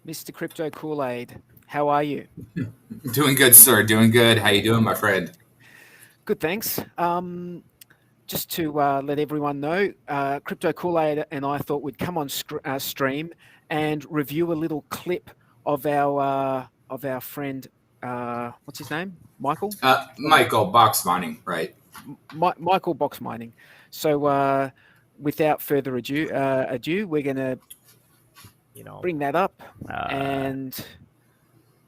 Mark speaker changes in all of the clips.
Speaker 1: Mr. Crypto Kool-Aid, how are you?
Speaker 2: Doing good, sir. Doing good. How you doing, my friend?
Speaker 1: Good, thanks. Just to let everyone know, Crypto Kool-Aid and I thought we'd come on stream and review a little clip of our friend, what's his name? Michael?
Speaker 2: Michael, Boxmining, right?
Speaker 1: Michael Boxmining. So without further ado, we're going to
Speaker 3: You know,
Speaker 1: bring that up
Speaker 3: uh,
Speaker 1: and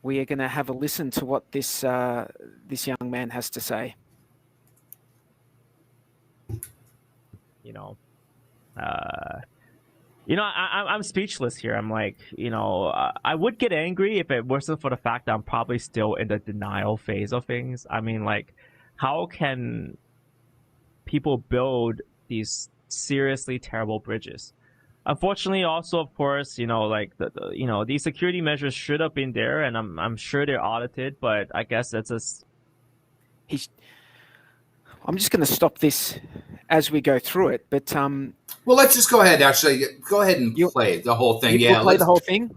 Speaker 1: we are going to have a listen to what this young man has to say.
Speaker 3: you know, uh, I'm speechless here. I'm like, I would get angry if it wasn't for the fact that I'm probably still in the denial phase of things. I mean, like, how can people build these seriously terrible bridges? Unfortunately, also, of course, like these security measures should have been there, and I'm sure they're audited, but I guess that's just.
Speaker 1: I'm just going to stop this as we go through it, but
Speaker 2: Well, let's just go ahead. Actually, go ahead and play the whole thing.
Speaker 1: You'll
Speaker 2: Yeah,
Speaker 1: play the whole thing.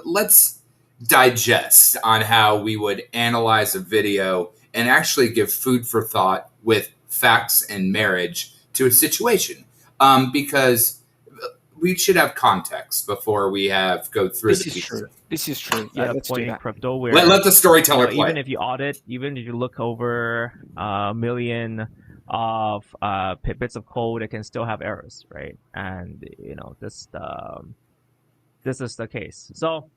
Speaker 2: let's digest on how we would analyze a video and actually give food for thought with facts and marriage to a situation. Because we should have context before we go through.
Speaker 1: This is true. This is true. Yeah, let's do that.
Speaker 3: Crypto where
Speaker 2: let the storyteller play.
Speaker 3: Even if you audit, even if you look over a million of bits of code, it can still have errors, right? And this is the case. So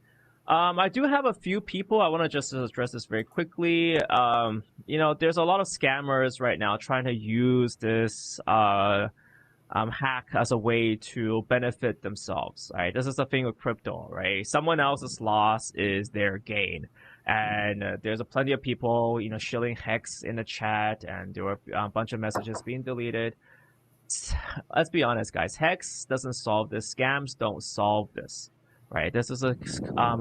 Speaker 3: I do have a few people. I want to just address this very quickly. There's a lot of scammers right now trying to use this hack as a way to benefit themselves, right? This is the thing with crypto, right? Someone else's loss is their gain. And there's plenty of people, shilling Hex in the chat, and there were a bunch of messages being deleted. Let's be honest, guys. Hex doesn't solve this. Scams don't solve this, right? This is a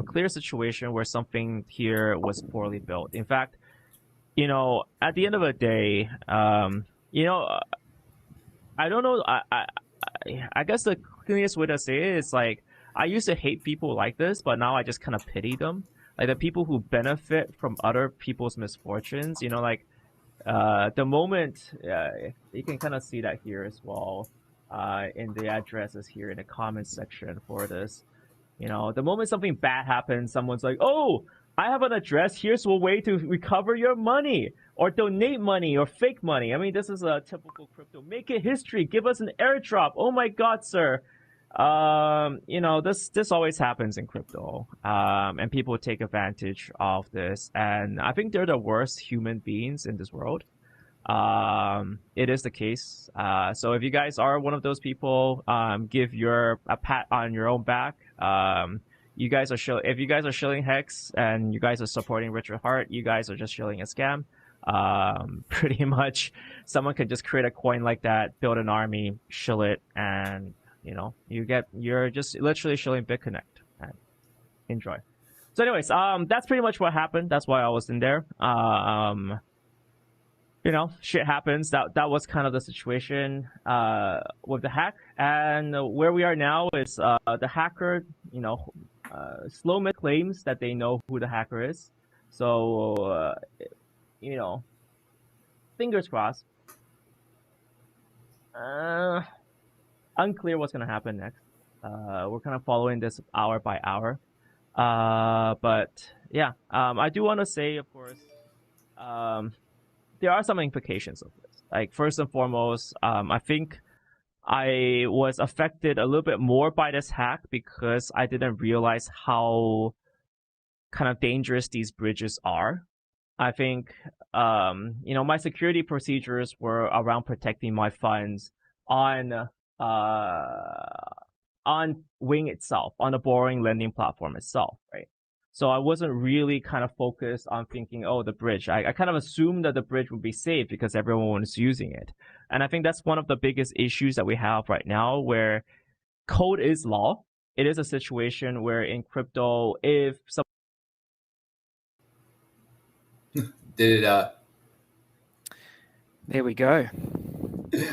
Speaker 3: clear situation where something here was poorly built. In fact, at the end of the day, I don't know. I guess the cleanest way to say it is like I used to hate people like this, but now I just kind of pity them. Like the people who benefit from other people's misfortunes. The moment you can kind of see that here as well in the addresses here in the comments section for this. The moment something bad happens, someone's like, "Oh, I have an address. Here's a way to recover your money or donate money or fake money." I mean, this is a typical crypto. Make it history. Give us an airdrop. Oh my God, sir. This always happens in crypto. And people take advantage of this. And I think they're the worst human beings in this world. It is the case. So if you guys are one of those people, give a pat on your own back. You guys are if you guys are shilling Hex and you guys are supporting Richard Hart, you guys are just shilling a scam. Pretty much someone could just create a coin like that, build an army, shill it, and you're just literally shilling BitConnect. And enjoy. So anyways, that's pretty much what happened. That's why I was in there. Shit happens. That was kind of the situation with the hack. And where we are now is the hacker, Slowman claims that they know who the hacker is. So, fingers crossed. Unclear what's going to happen next. We're kind of following this hour by hour. But yeah, I do want to say, of course, there are some implications of this. Like, first and foremost, I think I was affected a little bit more by this hack because I didn't realize how kind of dangerous these bridges are. I think, my security procedures were around protecting my funds on Wing itself, on the borrowing lending platform itself, right? So I wasn't really kind of focused on thinking, oh, the bridge. I kind of assumed that the bridge would be safe because everyone was using it. And I think that's one of the biggest issues that we have right now, where code is law. It is a situation where in crypto, if some
Speaker 2: Did
Speaker 1: There we go.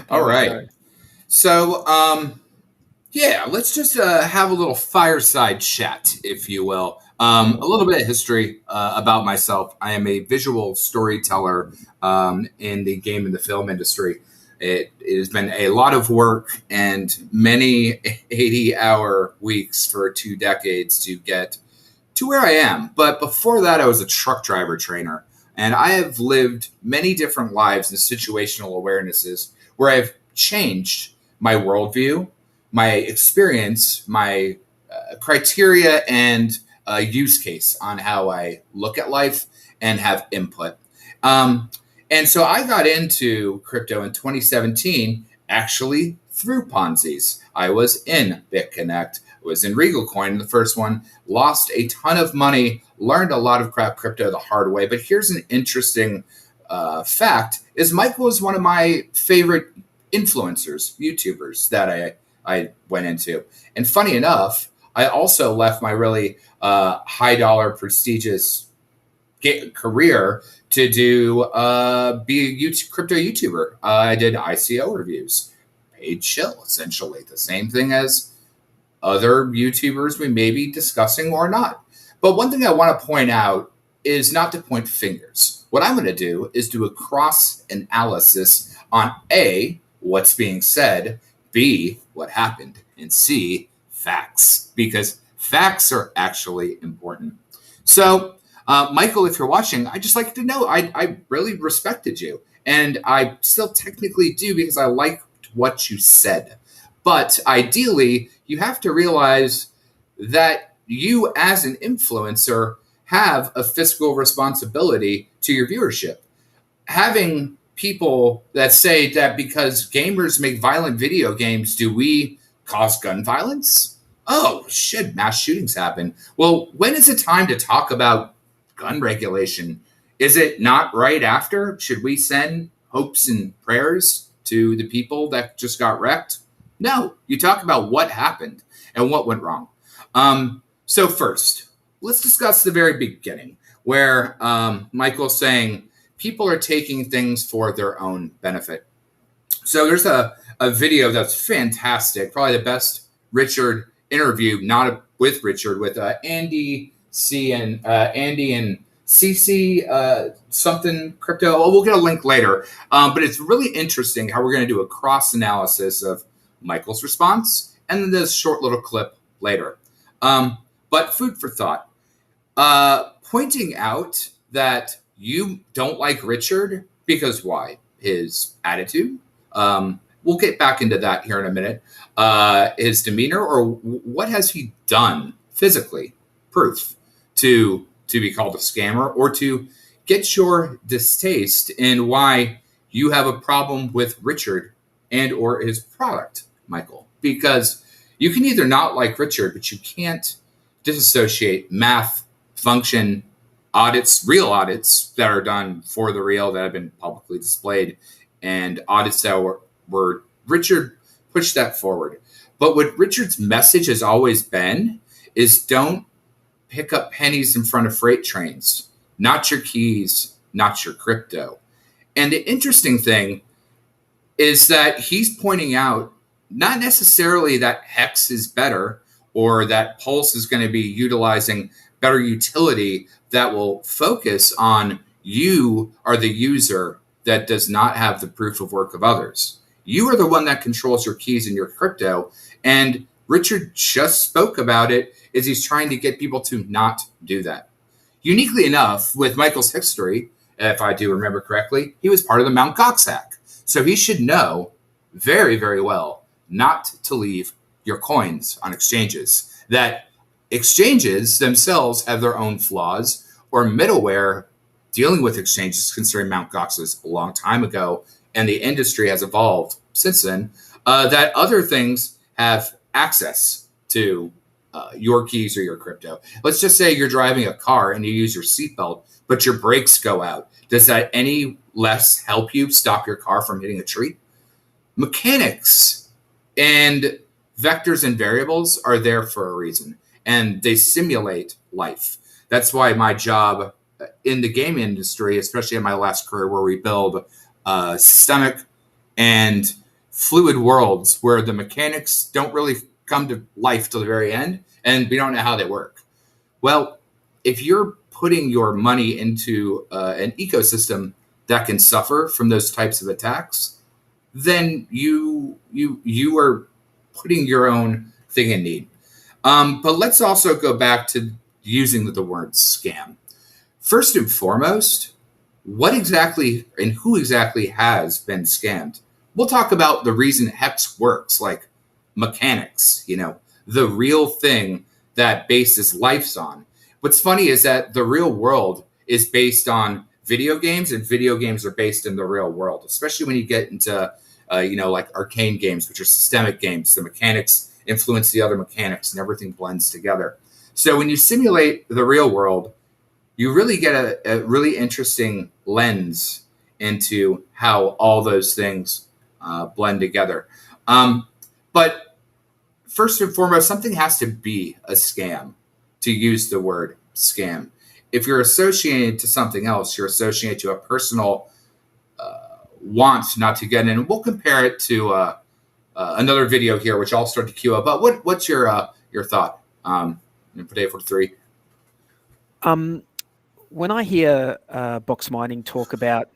Speaker 2: All right. So Yeah, let's just have a little fireside chat, if you will. A little bit of history about myself. I am a visual storyteller in the game and the film industry. It has been a lot of work and many 80-hour weeks for 2 decades to get to where I am. But before that, I was a truck driver trainer. And I have lived many different lives and situational awarenesses where I've changed my worldview, my experience, my criteria, and use case on how I look at life and have input. And so I got into crypto in 2017, actually through Ponzi's. I was in BitConnect, was in Regal Coin, the first one, lost a ton of money, learned a lot of crypto the hard way. But here's an interesting fact, is Michael is one of my favorite influencers, YouTubers that I went into. And funny enough, I also left my really high dollar, prestigious career to do be a crypto YouTuber. I did ICO reviews, paid chill, essentially the same thing as other YouTubers we may be discussing or not. But one thing I want to point out is not to point fingers. What I'm going to do is do a cross analysis on A, what's being said, B, what happened, and C, facts, because facts are actually important. So, Michael, if you're watching, I'd just like to know, I really respected you. And I still technically do because I liked what you said. But ideally, you have to realize that you as an influencer have a fiscal responsibility to your viewership. Having people that say that because gamers make violent video games, do we cause gun violence? Oh, shit, mass shootings happen. Well, when is it time to talk about gun regulation? Is it not right after? Should we send hopes and prayers to the people that just got wrecked? No, you talk about what happened and what went wrong. So first, let's discuss the very beginning where Michael's saying people are taking things for their own benefit. So there's a video that's fantastic, probably the best Richard interview, not with Richard, with Andy C and Andy and CC something crypto. Well, we'll get a link later. But it's really interesting how we're going to do a cross analysis of Michael's response and then this short little clip later. But food for thought. Pointing out that you don't like Richard because why? His attitude. We'll get back into that here in a minute. His demeanor, or what has he done physically? Proof to be called a scammer, or to get your distaste in why you have a problem with Richard and or his product, Michael. Because you can either not like Richard, but you can't disassociate math, function, audits, real audits that are done for the real, that have been publicly displayed, and audits that were Richard pushed that forward. But what Richard's message has always been is don't pick up pennies in front of freight trains, not your keys, not your crypto. And the interesting thing is that he's pointing out not necessarily that Hex is better or that Pulse is going to be utilizing better utility that will focus on you are the user that does not have the proof of work of others. You are the one that controls your keys and your crypto. And Richard just spoke about it, is he's trying to get people to not do that. Uniquely enough, with Michael's history, if I do remember correctly, he was part of the Mt. Gox hack. So he should know very, very well not to leave your coins on exchanges. That exchanges themselves have their own flaws, or middleware dealing with exchanges, considering Mt. Gox was a long time ago, and the industry has evolved since then, that other things have access to your keys or your crypto. Let's just say you're driving a car and you use your seatbelt, but your brakes go out. Does that any less help you stop your car from hitting a tree? Mechanics and vectors and variables are there for a reason, and they simulate life. That's why my job in the game industry, especially in my last career, where we build systemic and fluid worlds where the mechanics don't really come to life till the very end, and we don't know how they work. Well, if you're putting your money into an ecosystem that can suffer from those types of attacks, then you are putting your own thing in need. But let's also go back to using the word scam. First and foremost, what exactly and who exactly has been scammed? We'll talk about the reason Hex works, like mechanics, the real thing that bases lives on. What's funny is that the real world is based on video games, and video games are based in the real world, especially when you get into, like arcane games, which are systemic games. The mechanics influence the other mechanics and everything blends together. So when you simulate the real world, you really get a really interesting lens into how all those things blend together. But first and foremost, something has to be a scam to use the word scam. If you're associated to something else, you're associated to a personal want not to get in. We'll compare it to another video here, which I'll start to queue up. But what's your thought? Potato for 3.
Speaker 1: When I hear Boxmining talk about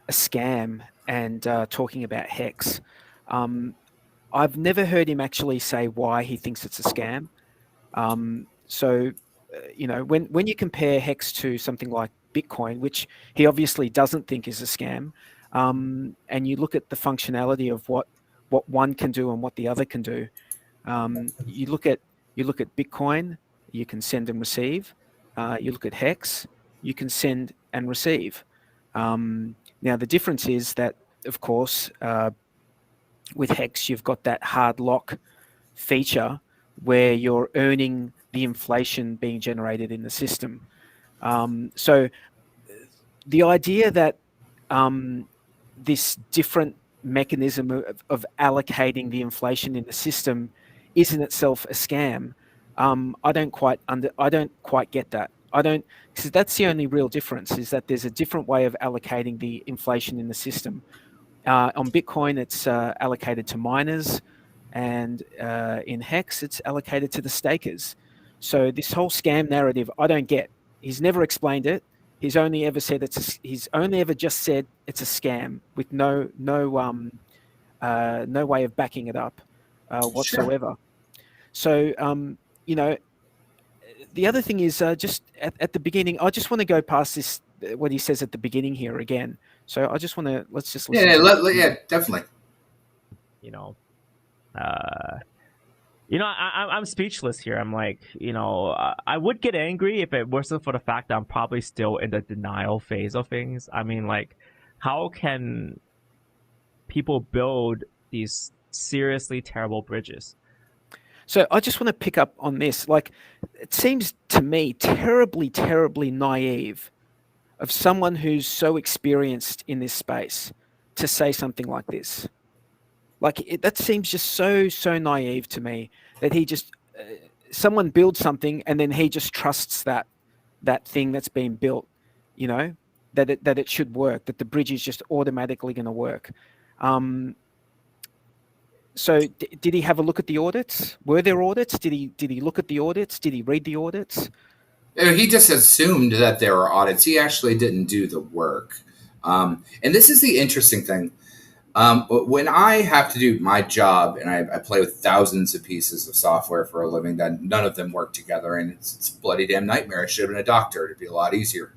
Speaker 1: a scam and talking about Hex, I've never heard him actually say why he thinks it's a scam. When you compare Hex to something like Bitcoin, which he obviously doesn't think is a scam, and you look at the functionality of what one can do and what the other can do, you look at Bitcoin, you can send and receive. You look at Hex, you can send and receive. Now the difference is that, of course, with Hex, you've got that hard lock feature where you're earning the inflation being generated in the system. So the idea that this different mechanism of allocating the inflation in the system is in itself a scam, I don't quite get that. Because that's the only real difference, is that there's a different way of allocating the inflation in the system. On Bitcoin, it's allocated to miners, and in Hex, it's allocated to the stakers. So this whole scam narrative, I don't get. He's never explained it. He's only ever said he's only ever just said it's a scam with no way of backing it up whatsoever. Sure. So the other thing is just at the beginning, I just want to go past this, what he says at the beginning here again. So I just want to, let's just listen.
Speaker 2: Yeah, definitely.
Speaker 3: I'm speechless here. I'm like, I would get angry if it wasn't for the fact that I'm probably still in the denial phase of things. I mean, like, how can people build these seriously terrible bridges?
Speaker 1: So I just want to pick up on this. Like, it seems to me terribly, terribly naive of someone who's so experienced in this space to say something like this. Like, that seems just so naive to me, that he just, someone builds something and then he just trusts that thing that's been built, that it should work, that the bridge is just automatically going to work. So did he have a look at the audits? Were there audits? Did he look at the audits? Did he read the audits?
Speaker 2: He just assumed that there were audits. He actually didn't do the work. And this is the interesting thing. When I have to do my job, and I play with thousands of pieces of software for a living that none of them work together, and it's a bloody damn nightmare. I should have been a doctor. It'd be a lot easier.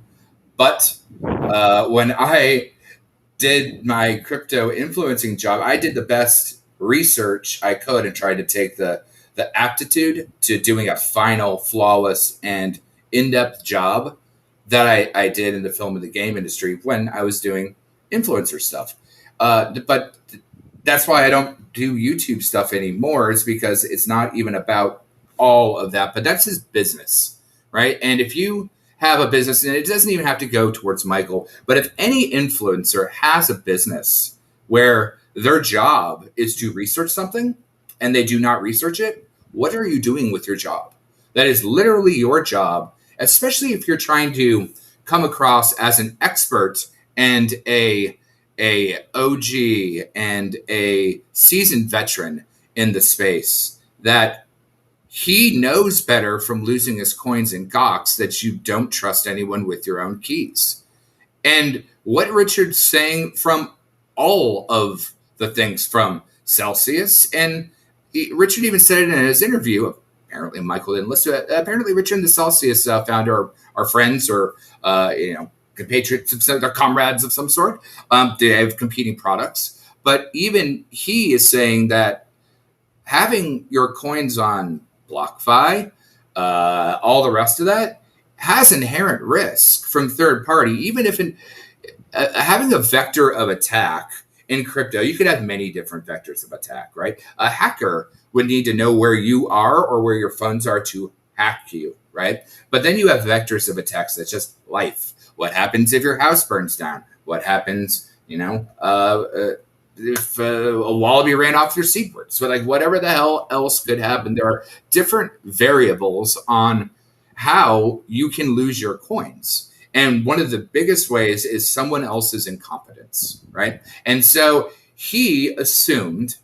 Speaker 2: But when I did my crypto influencing job, I did the best research I could and tried to take the aptitude to doing a final, flawless, and in-depth job that I did in the film and the game industry when I was doing influencer stuff. But that's why I don't do YouTube stuff anymore, is because it's not even about all of that. But that's his business, right? And if you have a business, and it doesn't even have to go towards Michael, but if any influencer has a business where their job is to research something and they do not research it, what are you doing with your job? That is literally your job, especially if you're trying to come across as an expert and a OG and a seasoned veteran in the space, that he knows better from losing his coins in Gox that you don't trust anyone with your own keys. And what Richard's saying from all of the things from Celsius, and Richard even said it in his interview. Apparently, Michael didn't listen to it. Apparently, Richard and the Celsius founder are friends or compatriots, they're comrades of some sort. They have competing products, but even he is saying that having your coins on BlockFi, all the rest of that, has inherent risk from third party. Even if having a vector of attack in crypto, you could have many different vectors of attack, right? A hacker would need to know where you are or where your funds are to hack you, right? But then you have vectors of attacks that's just life. What happens if your house burns down? What happens, if a wallaby ran off your seatboard? So like whatever the hell else could happen, there are different variables on how you can lose your coins. And one of the biggest ways is someone else's incompetence, right? And so he assumed,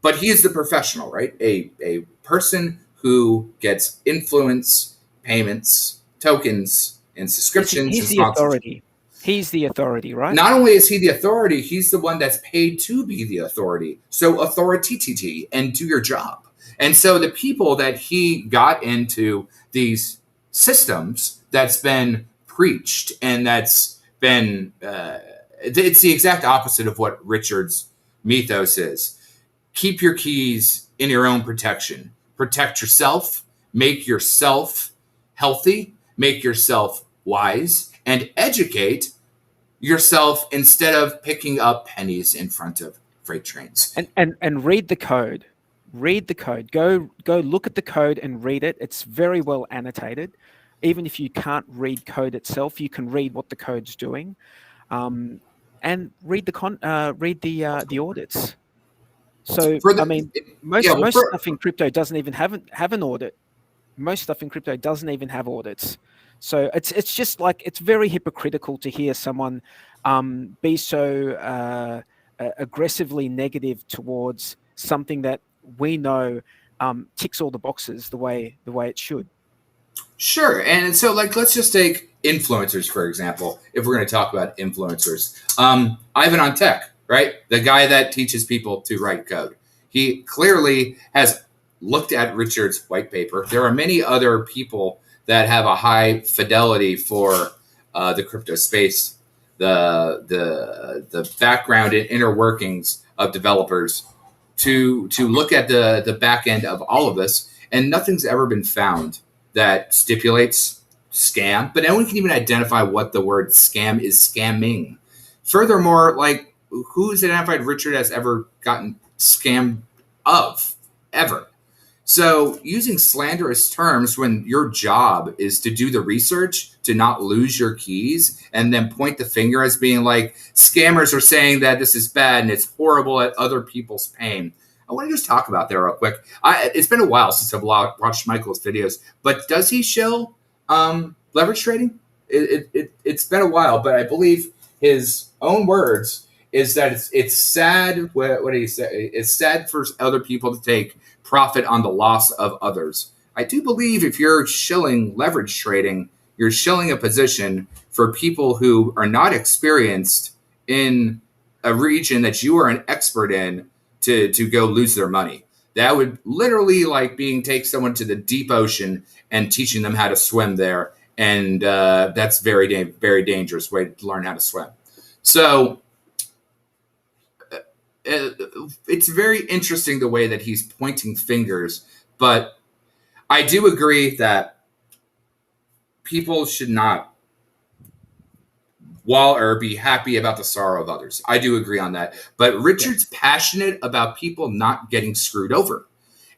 Speaker 2: but he is the professional, right? A person who gets influence, payments, tokens, and subscriptions.
Speaker 1: He's the authority. He's the authority, right?
Speaker 2: Not only is he the authority, he's the one that's paid to be the authority. So authority and do your job. And so the people that he got into these systems that's been preached and that's been, it's the exact opposite of what Richard's mythos is. Keep your keys in your own protection. Protect yourself, make yourself healthy, make yourself wise, and educate yourself instead of picking up pennies in front of freight trains.
Speaker 1: And read the code. Read the code. Go look at the code and read it. It's very well annotated. Even if you can't read code itself, you can read what the code's doing, and read the audits. So most stuff in crypto doesn't even have an audit. Most stuff in crypto doesn't even have audits. So it's just like, it's very hypocritical to hear someone be so aggressively negative towards something that we know ticks all the boxes the way it should.
Speaker 2: Sure. And so let's just take influencers, for example, if we're going to talk about influencers. Ivan on Tech, right? The guy that teaches people to write code. He clearly has looked at Richard's white paper. There are many other people that have a high fidelity for the crypto space, the background and inner workings of developers to look at the back end of all of this. And nothing's ever been found that stipulates scam, but no one can even identify what the word scam is scamming. Furthermore, like, who's identified Richard has ever gotten scammed of, ever? So using slanderous terms when your job is to do the research, to not lose your keys, and then point the finger as being like, scammers are saying that this is bad and it's horrible at other people's pain. I want to just talk about that real quick. It's been a while since I've watched Michael's videos, but does he show leverage trading? It's been a while, but I believe his own words is that it's sad. What did he say? It's sad for other people to take profit on the loss of others. I do believe if you're shilling leverage trading, you're shilling a position for people who are not experienced in a region that you are an expert in to go lose their money. That would literally like take someone to the deep ocean and teaching them how to swim there. And that's very, very dangerous way to learn how to swim. So it's very interesting the way that he's pointing fingers, but I do agree that people should not be happy about the sorrow of others. I do agree on that. But Richard's passionate about people not getting screwed over.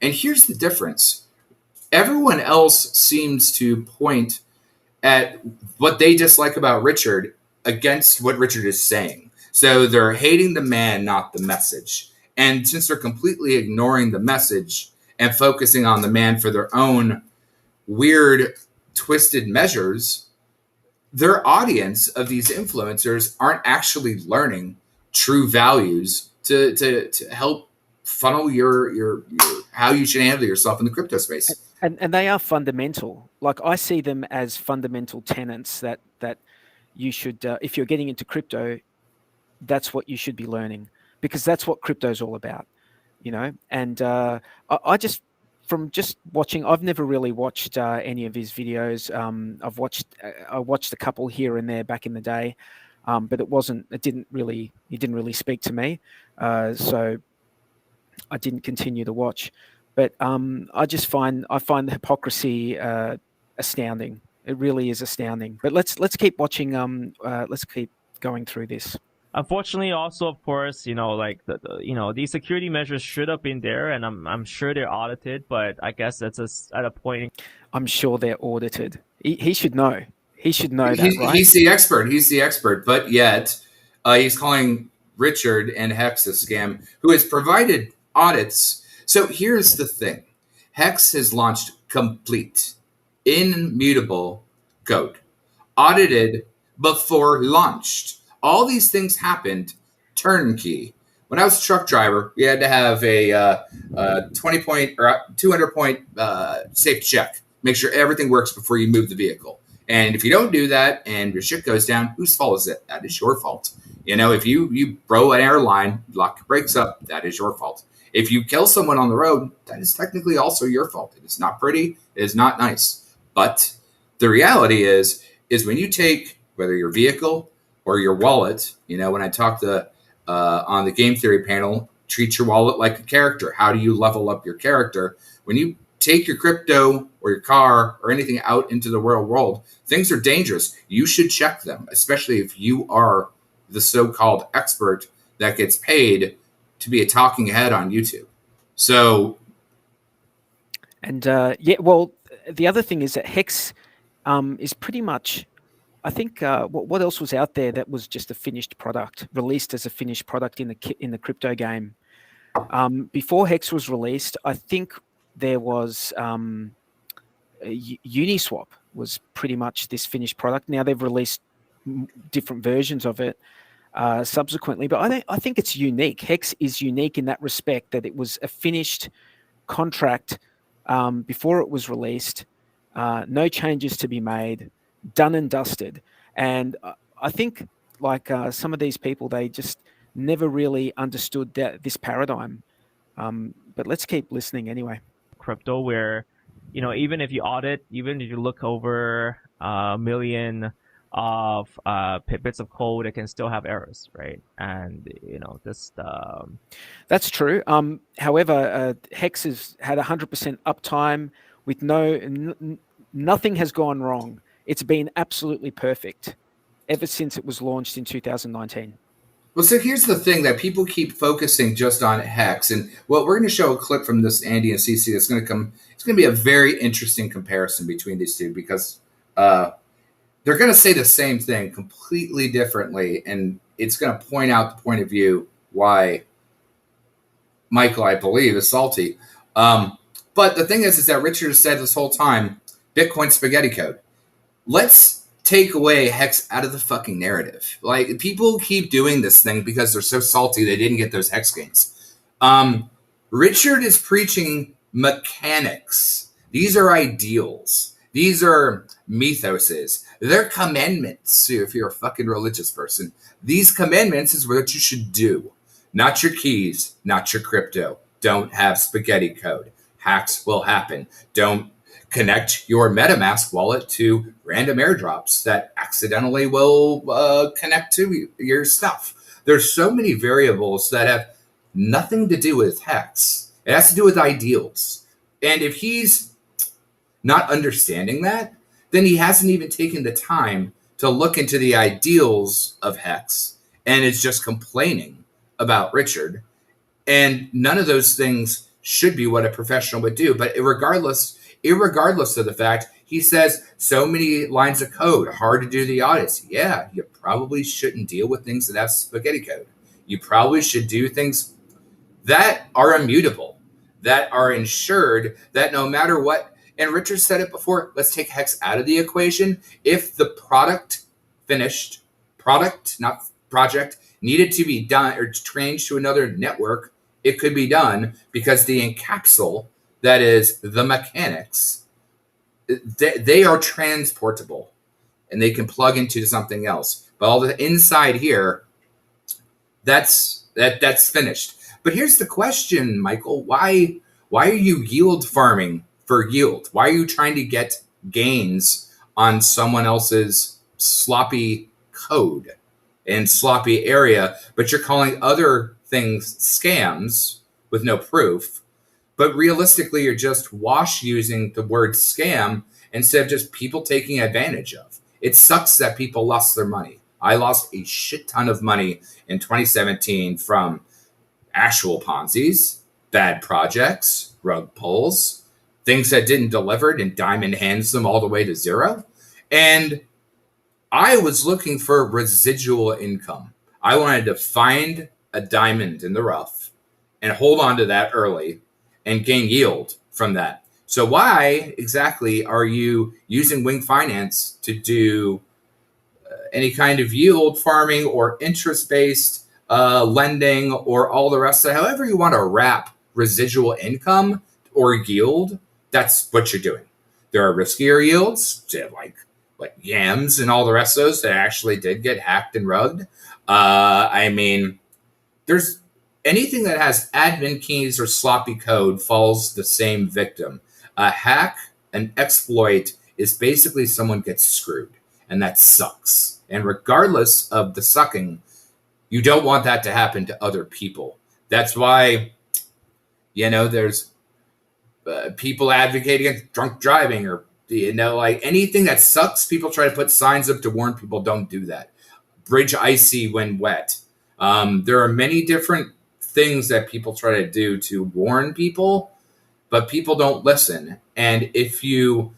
Speaker 2: And here's the difference. Everyone else seems to point at what they dislike about Richard against what Richard is saying. So they're hating the man, not the message. And since they're completely ignoring the message and focusing on the man for their own weird, twisted measures, their audience of these influencers aren't actually learning true values to help funnel your how you should handle yourself in the crypto space.
Speaker 1: And they are fundamental. Like, I see them as fundamental tenets that you should, if you're getting into crypto, that's what you should be learning, because that's what crypto is all about, you know. And I just, from just watching, I've never really watched any of his videos. I watched a couple here and there back in the day, but he didn't really speak to me, so I didn't continue to watch. But I find the hypocrisy astounding. It really is astounding. But let's keep watching. Let's keep going through this.
Speaker 3: Unfortunately, also, of course, like these security measures should have been there, and I'm sure they're audited. But I guess that's at a point.
Speaker 1: I'm sure they're audited. He should know. He should know that, right?
Speaker 2: He's the expert. He's the expert. But yet, he's calling Richard and Hex a scam, who has provided audits. So here's the thing: Hex has launched complete, immutable code, audited before launched. All these things happened turnkey. When I was a truck driver, we had to have a 20-point or 200-point safe check. Make sure everything works before you move the vehicle. And if you don't do that and your shit goes down, whose fault is it? That is your fault. If you bro an airline, lock your brakes up, that is your fault. If you kill someone on the road, that is technically also your fault. It is not pretty. It is not nice. But the reality is when you take, whether your vehicle or your wallet, when I talked on the game theory panel, treat your wallet like a character. How do you level up your character? When you take your crypto or your car or anything out into the real world, things are dangerous. You should check them, especially if you are the so-called expert that gets paid to be a talking head on YouTube. So,
Speaker 1: and well, the other thing is that Hex is pretty much, I think, what else was out there that was just a finished product, released as a finished product in the crypto game. Before Hex was released, I think there was Uniswap was pretty much this finished product. Now they've released different versions of it subsequently, but I think it's unique. Hex is unique in that respect, that it was a finished contract before it was released, no changes to be made, done and dusted. And I think, like some of these people, they just never really understood this paradigm. But let's keep listening anyway.
Speaker 3: Crypto, where even if you audit, even if you look over a million of bits of code, it can still have errors, right? And
Speaker 1: that's true. However, Hex has had 100% uptime with nothing has gone wrong. It's been absolutely perfect ever since it was launched in 2019.
Speaker 2: Well, so here's the thing that people keep focusing just on Hex, and we're going to show a clip from this Andy and CC that's going to come. It's going to be a very interesting comparison between these two, because they're going to say the same thing completely differently, and it's going to point out the point of view why Michael, I believe, is salty. But the thing is that Richard has said this whole time, Bitcoin spaghetti code. Let's take away Hex out of the fucking narrative. Like, people keep doing this thing because they're so salty they didn't get those Hex gains. Richard is preaching mechanics. These are ideals. These are mythoses. They're commandments, if you're a fucking religious person. These commandments is what you should do. Not your keys, not your crypto. Don't have spaghetti code. Hacks will happen. Don't connect your MetaMask wallet to random airdrops that accidentally will connect to your stuff. There's so many variables that have nothing to do with Hex. It has to do with ideals. And if he's not understanding that, then he hasn't even taken the time to look into the ideals of Hex and is just complaining about Richard. And none of those things should be what a professional would do. But regardless of the fact, he says so many lines of code, hard to do the audits. Yeah, you probably shouldn't deal with things that have spaghetti code. You probably should do things that are immutable, that are insured, that no matter what. And Richard said it before, let's take Hex out of the equation. If the not project, needed to be done or changed to another network, it could be done because the encapsule, that is the mechanics, they are transportable and they can plug into something else. But all the inside here, that's finished. But here's the question, Michael: Why are you yield farming for yield? Why are you trying to get gains on someone else's sloppy code and sloppy area, but you're calling other things scams with no proof? But realistically, you're just wash using the word scam instead of just people taking advantage of. It sucks that people lost their money. I lost a shit ton of money in 2017 from actual Ponzi's, bad projects, rug pulls, things that didn't deliver, and diamond hands them all the way to zero. And I was looking for residual income. I wanted to find a diamond in the rough and hold on to that early and gain yield from that. So why exactly are you using Wing Finance to do any kind of yield farming or interest-based lending or all the rest of it? However you want to wrap residual income or yield, that's what you're doing. There are riskier yields, like yams and all the rest of those that actually did get hacked and rugged. I mean, there's anything that has admin keys or sloppy code falls the same victim. A hack, an exploit, is basically someone gets screwed, and that sucks. And regardless of the sucking, you don't want that to happen to other people. That's why, there's people advocating against drunk driving, or like anything that sucks. People try to put signs up to warn people, don't do that. Bridge icy when wet. There are many different things that people try to do to warn people, but people don't listen. And if you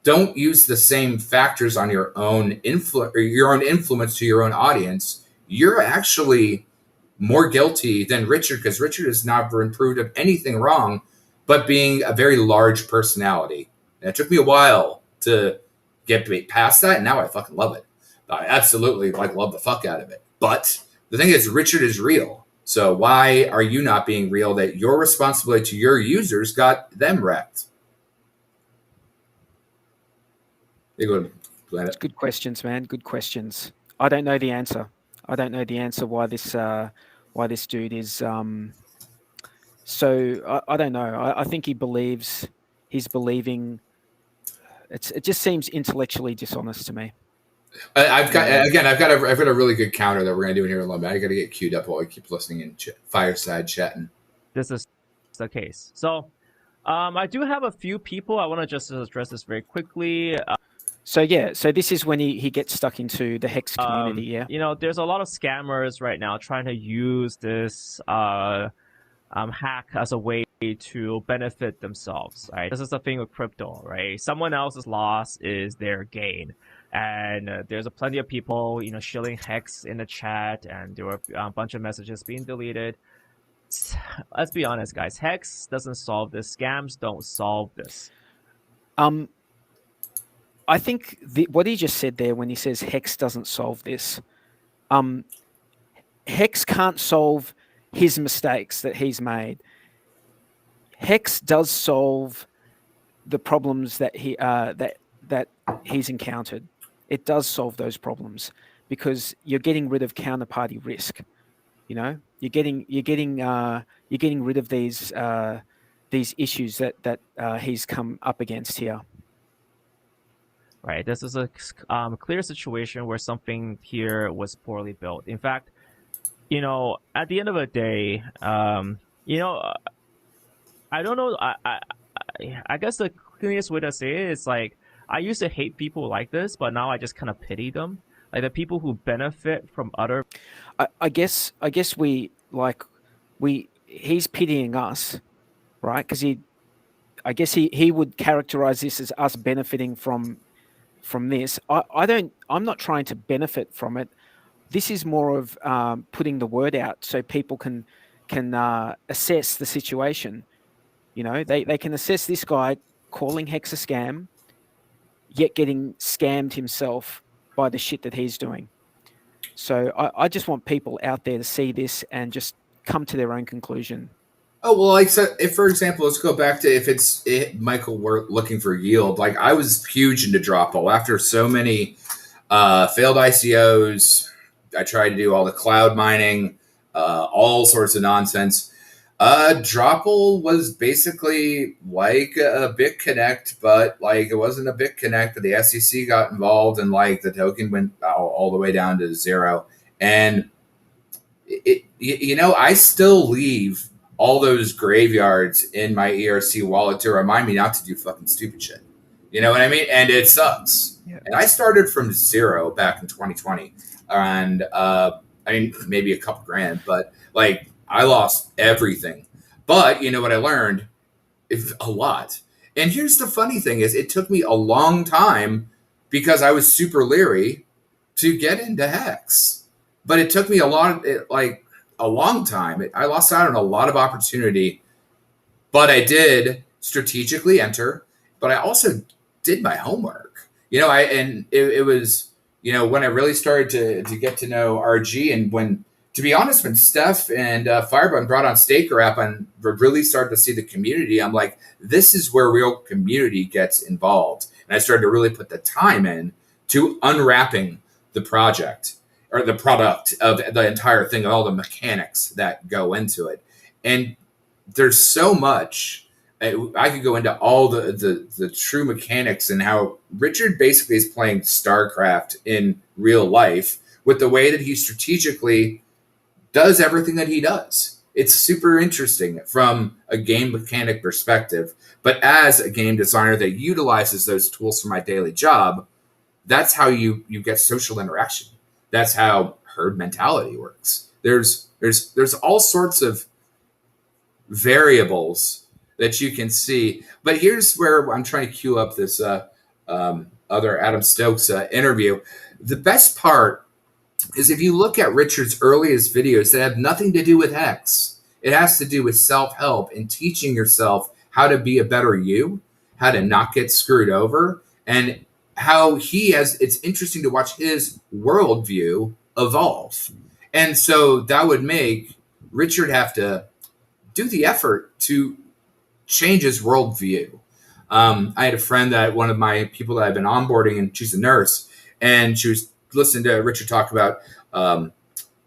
Speaker 2: don't use the same factors on your own influence to your own audience, you're actually more guilty than Richard, because Richard has never improved of anything wrong but being a very large personality. And it took me a while to get past that, and now I fucking love it. I absolutely love the fuck out of it. But the thing is, Richard is real. So why are you not being real that your responsibility to your users got them wrecked?
Speaker 1: It's good questions, man. Good questions. I don't know the answer. I don't know the answer why this dude is. So I don't know. I think he's believing. It just seems intellectually dishonest to me.
Speaker 2: I've got a really good counter that we're gonna do in here in a little bit. I got to get queued up while we keep listening and fireside chatting.
Speaker 3: This is the case. So, I do have a few people. I want to just address this very quickly.
Speaker 1: So this is when he gets stuck into the Hex community.
Speaker 3: There's a lot of scammers right now trying to use this hack as a way to benefit themselves. Right, this is the thing with crypto. Right, someone else's loss is their gain. And there's plenty of people, shilling Hex in the chat, and there were a bunch of messages being deleted. Let's be honest, guys. Hex doesn't solve this. Scams don't solve this.
Speaker 1: I think what he just said there when he says Hex doesn't solve this, Hex can't solve his mistakes that he's made. Hex does solve the problems that he's encountered. It does solve those problems because you're getting rid of counterparty risk. You're getting rid of these issues that he's come up against here.
Speaker 3: Right. This is a clear situation where something here was poorly built. In fact, at the end of the day, I don't know. I guess the cleanest way to say it is I used to hate people like this, but now I just kind of pity them. Like the people who benefit from other.
Speaker 1: I guess he's pitying us, right? Because I guess he would characterize this as us benefiting from this. I'm not trying to benefit from it. This is more of putting the word out so people can assess the situation. They can assess this guy calling Hex a scam, yet getting scammed himself by the shit that he's doing. So I just want people out there to see this and just come to their own conclusion.
Speaker 2: Oh, well, like, so if, for example, let's go back to Michael were looking for yield. Like, I was huge into Dropple after so many failed ICOs. I tried to do all the cloud mining, all sorts of nonsense. Dropple was basically like a BitConnect, but like it wasn't a BitConnect, but the SEC got involved and like the token went all the way down to zero. And I still leave all those graveyards in my ERC wallet to remind me not to do fucking stupid shit. You know what I mean? And it sucks.
Speaker 1: Yeah.
Speaker 2: And I started from zero back in 2020. And I mean, maybe a couple grand, but like I lost everything. But you know what I learned? It's a lot. And here's the funny thing is it took me a long time because I was super leery to get into Hex. But it took me a long time. I lost out on a lot of opportunity, but I did strategically enter, but I also did my homework. It was, when I really started to get to know RG, and when, to be honest, when Steph and Firebun brought on Staker app and really started to see the community, I'm like, this is where real community gets involved. And I started to really put the time in to unwrapping the project or the product of the entire thing, all the mechanics that go into it. And there's so much. I could go into all the true mechanics and how Richard basically is playing StarCraft in real life with the way that he strategically does everything that he does. It's super interesting from a game mechanic perspective. But as a game designer that utilizes those tools for my daily job, that's how you get social interaction. That's how herd mentality works. There's all sorts of variables that you can see. But here's where I'm trying to queue up this other Adam Stokes interview. The best part is if you look at Richard's earliest videos that have nothing to do with Hex, it has to do with self-help and teaching yourself how to be a better you, how to not get screwed over, and how it's interesting to watch his worldview evolve. And so that would make Richard have to do the effort to change his worldview. I had a friend that one of my people that I've been onboarding, and she's a nurse, and she was listening to Richard talk about, some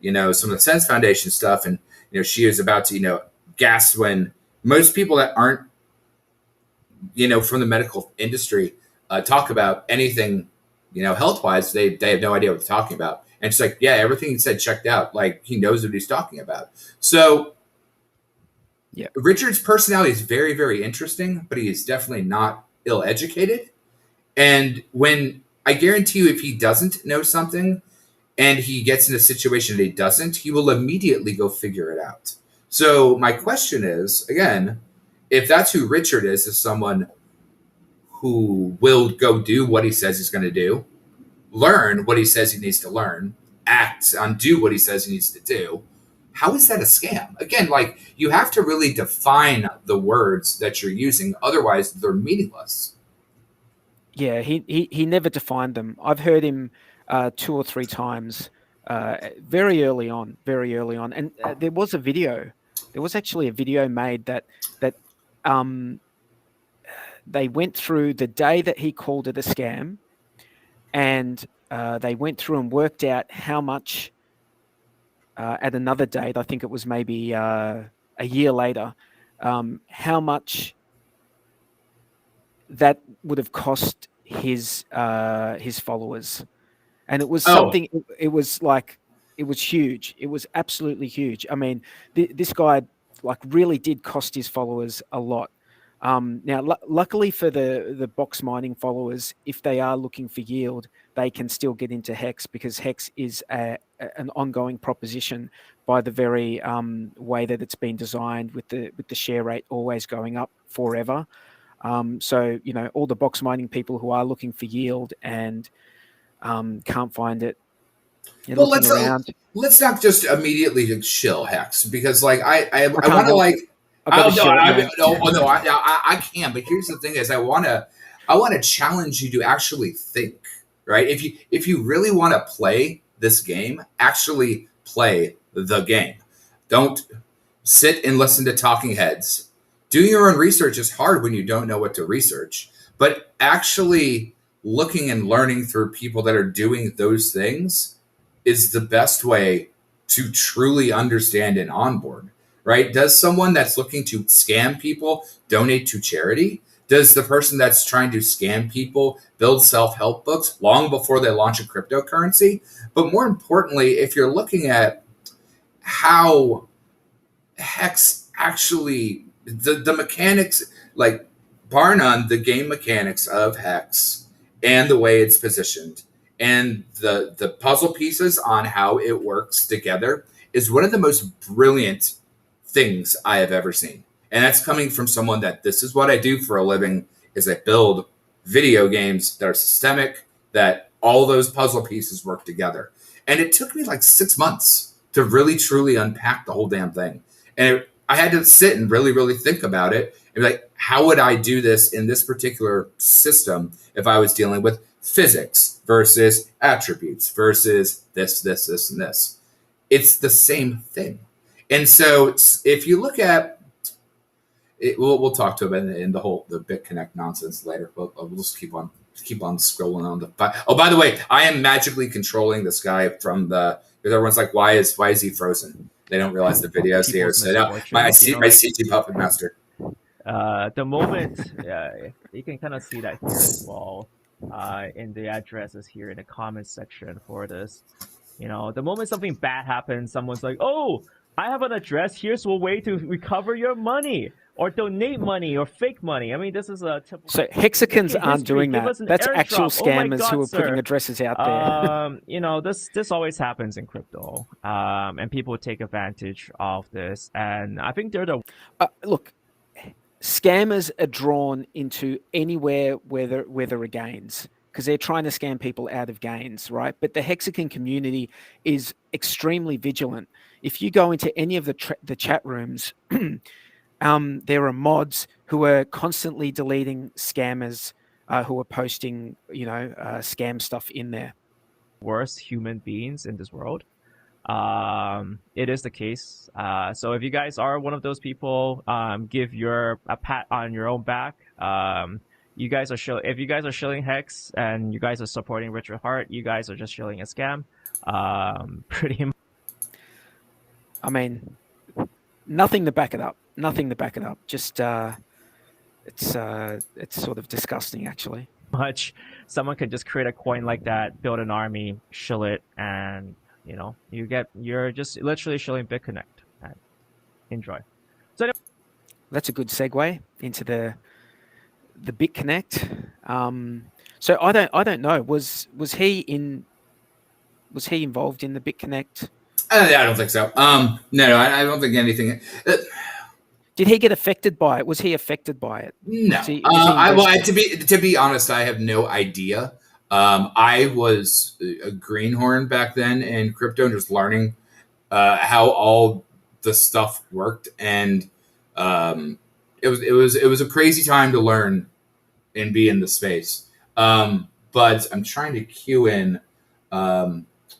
Speaker 2: of the Sense Foundation stuff. And, she was about to, gasp when most people that aren't, from the medical industry talk about anything, health-wise, they have no idea what they're talking about. And she's like, yeah, everything he said checked out. Like, he knows what he's talking about. So yeah, Richard's personality is very, very interesting, but he is definitely not ill-educated. And I guarantee you, if he doesn't know something and he gets in a situation that he doesn't, he will immediately go figure it out. So my question is, again, if that's who Richard is someone who will go do what he says he's going to do, learn what he says he needs to learn, do what he says he needs to do, how is that a scam? Again, like, you have to really define the words that you're using. Otherwise, they're meaningless.
Speaker 1: Yeah, he never defined them. I've heard him 2 or 3 times very early on. And there was a video. There was actually a video made that they went through the day that he called it a scam, and they went through and worked out how much at another date, I think it was maybe a year later, how much that would have cost his followers. And it was something, it was huge. It was absolutely huge. I mean, this guy really did cost his followers a lot. Now, luckily for the box mining followers, if they are looking for yield, they can still get into Hex, because Hex is an ongoing proposition by the very way that it's been designed, with the share rate always going up forever. So, all the box mining people who are looking for yield and can't find it,
Speaker 2: well, let's not just immediately chill Hex, because I want to I can, but here's the thing: is I want to challenge you to actually think, right? If you really want to play this game, actually play the game. Don't sit and listen to talking heads. Doing your own research is hard when you don't know what to research, but actually looking and learning through people that are doing those things is the best way to truly understand and onboard, right? Does someone that's looking to scam people donate to charity? Does the person that's trying to scam people build self-help books long before they launch a cryptocurrency? But more importantly, if you're looking at how Hex actually, the mechanics, like bar none, the game mechanics of Hex and the way it's positioned and the puzzle pieces on how it works together is one of the most brilliant things I have ever seen. And that's coming from someone that this is what I do for a living, is I build video games that are systemic, that all those puzzle pieces work together. And it took me like 6 months to really, truly unpack the whole damn thing. And I had to sit and really, really think about it and be like, how would I do this in this particular system if I was dealing with physics versus attributes versus this, and this? It's the same thing. And so if you look at it, we'll talk to them in the BitConnect nonsense later. We'll just keep on scrolling on the. Oh, by the way, I am magically controlling this guy from the. Because everyone's like, why is he frozen? They don't realize the video's here. So no, my CG Puppet Master.
Speaker 3: The moment you can kind of see that here as well in the addresses here in the comments section for this. The moment something bad happens, someone's like, oh, I have an address. Here's a way to recover your money or donate money or fake money. I mean, this is a typical.
Speaker 1: So hexagons aren't doing that. That's actual scammers who are putting addresses out there.
Speaker 3: This always happens in crypto, and people take advantage of this. And I think they're the
Speaker 1: look. Scammers are drawn into anywhere where there are gains, because they're trying to scam people out of gains, right? But the hexagon community is extremely vigilant. If you go into any of the chat rooms, there are mods who are constantly deleting scammers who are posting, scam stuff in there.
Speaker 3: Worst human beings in this world. It is the case. So if you guys are one of those people, give a pat on your own back. If you guys are shilling Hex and you guys are supporting Richard Hart, you guys are just shilling a scam. Pretty much.
Speaker 1: I mean, nothing to back it up. Just it's sort of disgusting, actually.
Speaker 3: Someone could just create a coin like that, build an army, shill it, and you're just literally shilling BitConnect. Enjoy. So
Speaker 1: that's a good segue into the BitConnect. So I don't know. Was he involved in the BitConnect?
Speaker 2: I don't think so. No, I don't think anything.
Speaker 1: Did he get affected by it? Was he affected by it?
Speaker 2: No. To be honest, I have no idea. I was a greenhorn back then in crypto, just learning how all the stuff worked, and it was a crazy time to learn and be in the space. But I'm trying to cue in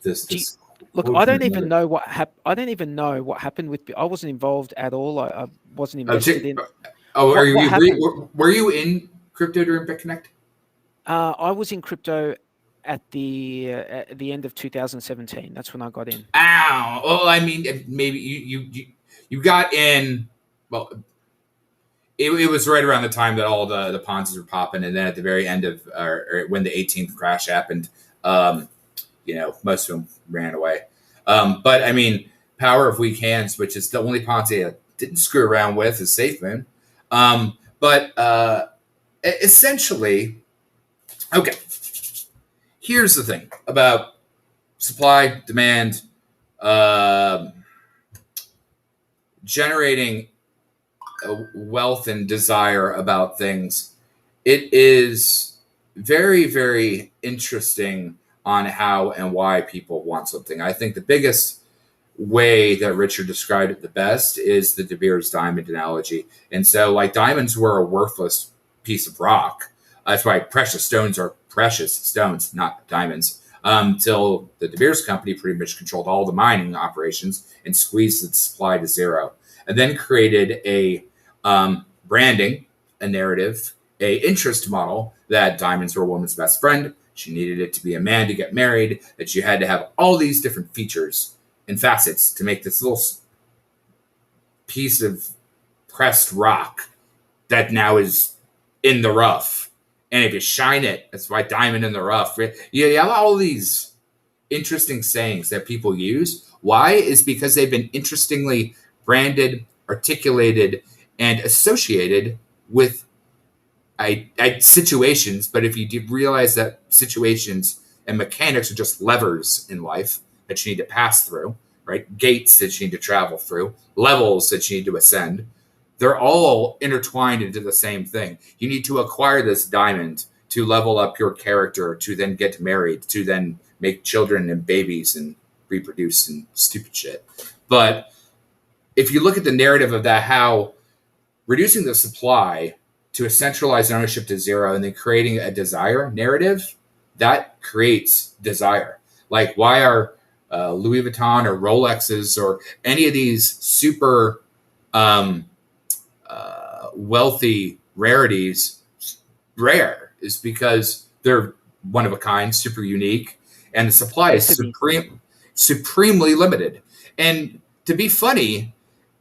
Speaker 2: this.
Speaker 1: Look, I don't even know what happened. I don't even know what happened with. I wasn't involved at all. I wasn't invested in.
Speaker 2: Oh, were you in crypto during BitConnect?
Speaker 1: I was in crypto at the end of 2017. That's when I got in.
Speaker 2: Ow! Well, I mean, maybe you got in. Well, it was right around the time that all the Ponzi's were popping, and then at the very end of or when the 18th crash happened, most of them ran away. But I mean, power of weak hands, which is the only Ponzi I didn't screw around with, is SafeMoon. But essentially, okay. Here's the thing about supply, demand, generating wealth and desire about things. It is very, very interesting on how and why people want something. I think the biggest way that Richard described it the best is the De Beers diamond analogy. And so, like, diamonds were a worthless piece of rock. That's why precious stones are precious stones, not diamonds. Till the De Beers company pretty much controlled all the mining operations and squeezed the supply to zero. and then created a branding, a narrative, a interest model that diamonds were a woman's best friend. She needed it to be a man to get married, that you had to have all these different features and facets to make this little piece of pressed rock that now is in the rough. And if you shine it, that's why diamond in the rough. You have all these interesting sayings that people use. Why? Is because they've been interestingly branded, articulated, and associated with situations. But if you realize that situations and mechanics are just levers in life that you need to pass through, right? Gates that you need to travel through, levels that you need to ascend. They're all intertwined into the same thing. You need to acquire this diamond to level up your character, to then get married, to then make children and babies and reproduce and stupid shit. But if you look at the narrative of that, how reducing the supply to a centralized ownership to zero and then creating a desire narrative, that creates desire. Like, why are Louis Vuitton or Rolexes or any of these super wealthy rarities rare? Is because they're one of a kind, super unique, and the supply is supremely limited. And to be funny,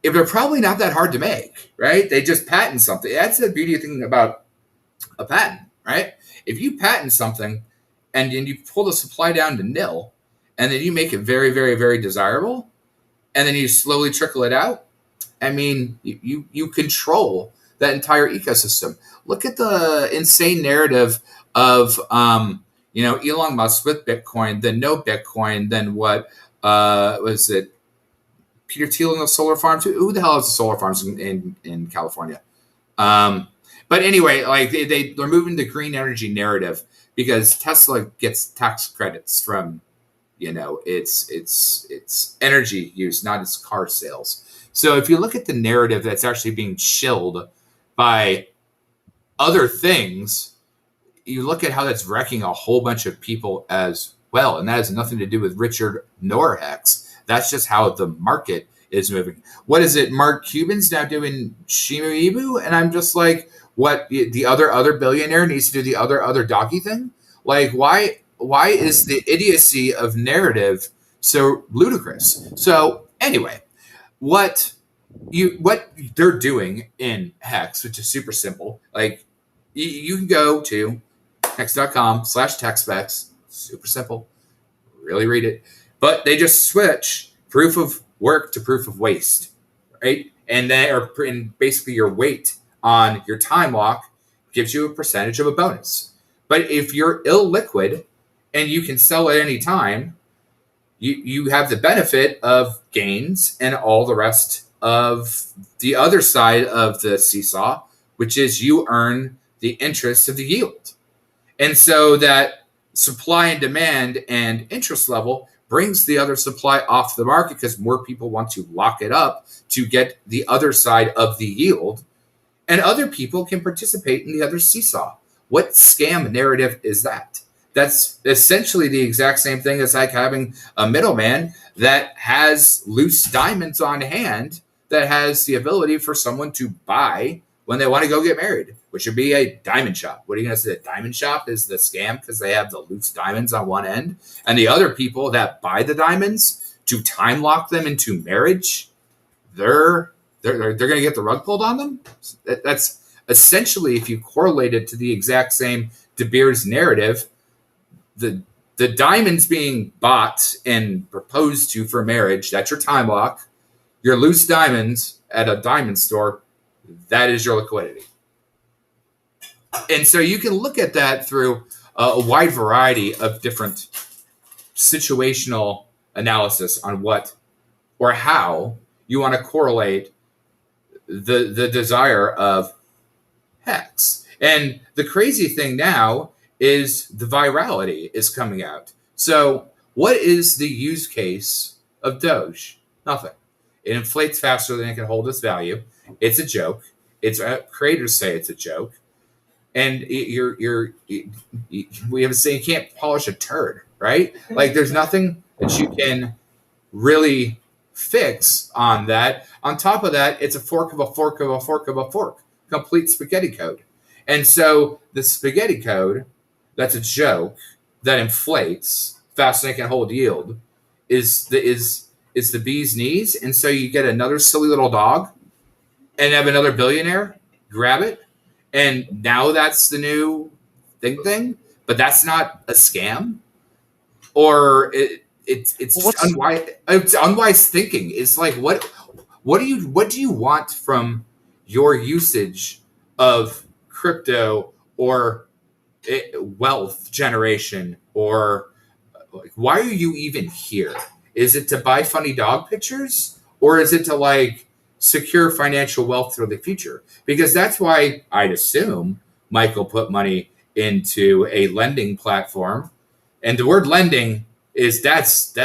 Speaker 2: if they're probably not that hard to make, right? They just patent something. That's the beauty thing about a patent, right? If you patent something and then you pull the supply down to nil, and then you make it very, very, very desirable, and then you slowly trickle it out, I mean, you control that entire ecosystem. Look at the insane narrative of Elon Musk with Bitcoin, then no Bitcoin, then what was it? Peter Thiel and the solar farms. Who the hell has the solar farms in California? But anyway, like they're moving the green energy narrative because Tesla gets tax credits from its energy use, not its car sales. So if you look at the narrative that's actually being shilled by other things, you look at how that's wrecking a whole bunch of people as well. And that has nothing to do with Richard nor Hex. That's just how the market is moving. What is it? Mark Cuban's now doing Shimu Ibu? And I'm just like, what? The other billionaire needs to do the other doggy thing? Like, why is the idiocy of narrative so ludicrous? So anyway, what they're doing in Hex, which is super simple. Like, you can go to hex.com/techspecs. Super simple. Really read it. But they just switch proof of work to proof of waste, right? And basically your weight on your time lock gives you a percentage of a bonus. But if you're illiquid and you can sell at any time, you have the benefit of gains and all the rest of the other side of the seesaw, which is you earn the interest of the yield. And so that supply and demand and interest level brings the other supply off the market because more people want to lock it up to get the other side of the yield, and other people can participate in the other seesaw. What scam narrative is that? That's essentially the exact same thing as like having a middleman that has loose diamonds on hand that has the ability for someone to buy when they want to go get married, which would be a diamond shop. What are you going to say? A diamond shop is the scam because they have the loose diamonds on one end, and the other people that buy the diamonds to time lock them into marriage, they're going to get the rug pulled on them. That's essentially, if you correlate it to the exact same De Beers narrative, the diamonds being bought and proposed to for marriage, that's your time lock. Your loose diamonds at a diamond store, that is your liquidity. And so you can look at that through a wide variety of different situational analysis on what or how you want to correlate the desire of Hex. And the crazy thing now is the virality is coming out. So what is the use case of Doge? Nothing. It inflates faster than it can hold its value. It's a joke. Creators say it's a joke. And we have a saying, you can't polish a turd, right? Like, there's nothing that you can really fix on that. On top of that, it's a fork of a fork of a fork of a fork, complete spaghetti code. And so the spaghetti code, that's a joke that inflates faster than it can hold yield, is the bee's knees. And so you get another silly little dog and have another billionaire grab it. And now that's the new thing. But that's not a scam. Or it's unwise. It's unwise thinking. It's like what do you want from your usage of crypto or wealth generation, or like, why are you even here? Is it to buy funny dog pictures, or is it to like secure financial wealth for the future? Because that's why I'd assume Michael put money into a lending platform. And the word lending is that's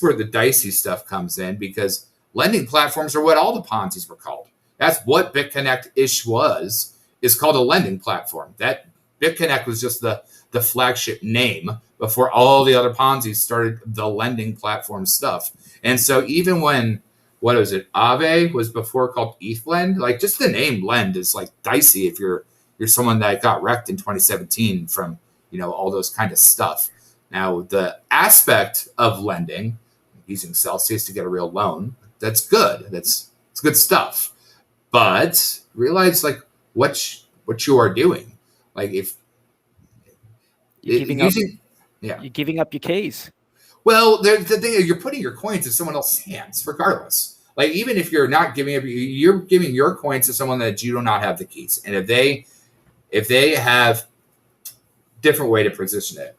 Speaker 2: where the dicey stuff comes in, because lending platforms are what all the Ponzi's were called. That's what BitConnect-ish was, is called a lending platform. That BitConnect was just the flagship name before all the other Ponzi's started the lending platform stuff. And so even when, what was it, Aave was before called ETHLend, like just the name lend is like dicey if you're someone that got wrecked in 2017 from, all those kind of stuff. Now, the aspect of lending, using Celsius to get a real loan, that's good. It's good stuff. But realize like what you are doing. Like if
Speaker 1: you're giving up your keys.
Speaker 2: Well, the thing is, you're putting your coins in someone else's hands, regardless. Like even if you're not giving up, you're giving your coins to someone that you do not have the keys. And if they have different way to position it.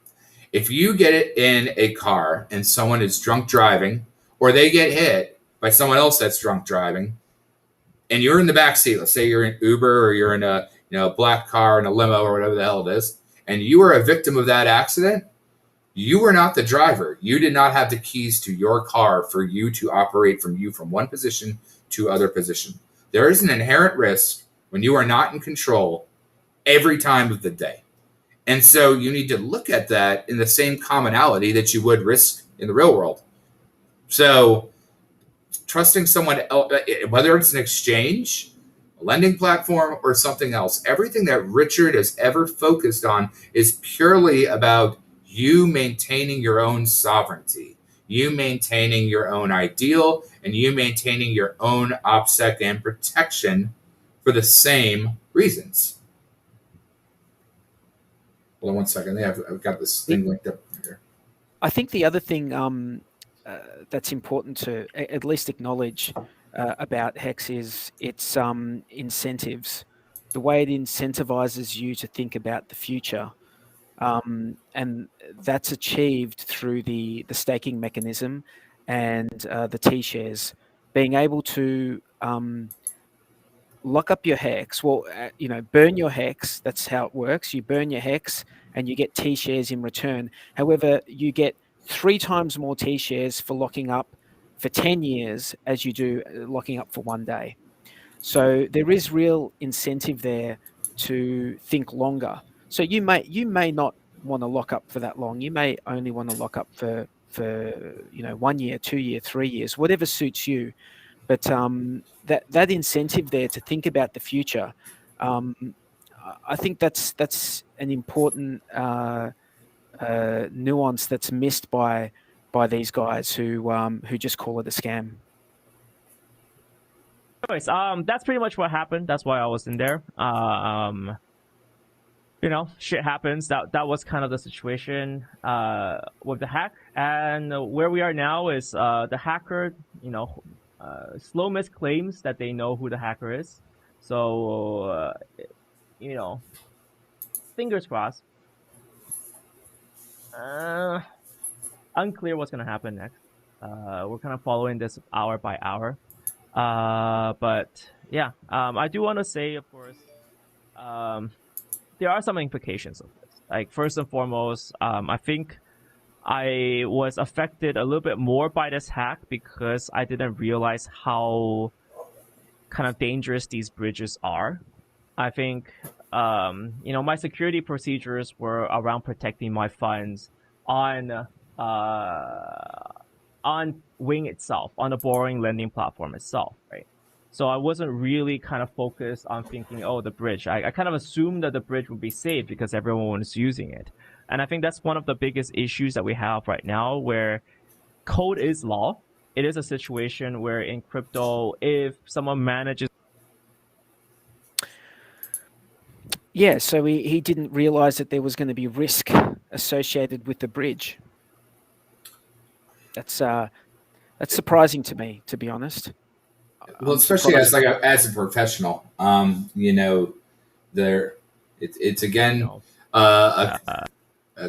Speaker 2: If you get it in a car and someone is drunk driving, or they get hit by someone else that's drunk driving, and you're in the back seat, let's say you're in Uber or you're in a black car in a limo or whatever the hell it is, and you are a victim of that accident, you were not the driver. You did not have the keys to your car for you to operate from one position to other position. There is an inherent risk when you are not in control every time of the day. And so you need to look at that in the same commonality that you would risk in the real world. So trusting someone else, whether it's an exchange, a lending platform, or something else, everything that Richard has ever focused on is purely about you maintaining your own sovereignty, you maintaining your own ideal, and you maintaining your own OPSEC and protection for the same reasons. Hold on one second. I've got this thing linked up here.
Speaker 1: I think the other thing that's important to at least acknowledge about Hex is its incentives, the way it incentivizes you to think about the future. And that's achieved through the staking mechanism and the T-shares, being able to lock up your Hex. Well, burn your Hex. That's how it works. You burn your Hex and you get T-shares in return. However, you get 3 times more T-shares for locking up for 10 years as you do locking up for 1 day. So there is real incentive there to think longer. So you may not want to lock up for that long. You may only want to lock up for 1 year, 2 year, 3 years, whatever suits you. But that incentive there to think about the future, I think that's an important nuance that's missed by these guys who just call it a scam.
Speaker 3: Anyways, that's pretty much what happened. That's why I was in there. Shit happens. That was kind of the situation with the hack, and where we are now is the hacker, Slow misclaims that they know who the hacker is. So, fingers crossed. Unclear what's going to happen next. We're kind of following this hour by hour. But yeah, I do want to say, of course, there are some implications of this. Like, first and foremost, I think I was affected a little bit more by this hack because I didn't realize how kind of dangerous these bridges are. I think, my security procedures were around protecting my funds on on Wing itself, on the borrowing lending platform itself, right? So I wasn't really kind of focused on thinking, oh, the bridge. I kind of assumed that the bridge would be safe because everyone was using it. And I think that's one of the biggest issues that we have right now, where code is law. It is a situation where in crypto, if someone manages.
Speaker 1: Yeah, so he didn't realize that there was going to be risk associated with the bridge. That's surprising to me, to be honest.
Speaker 2: Well, especially as as a professional, you know, it's again a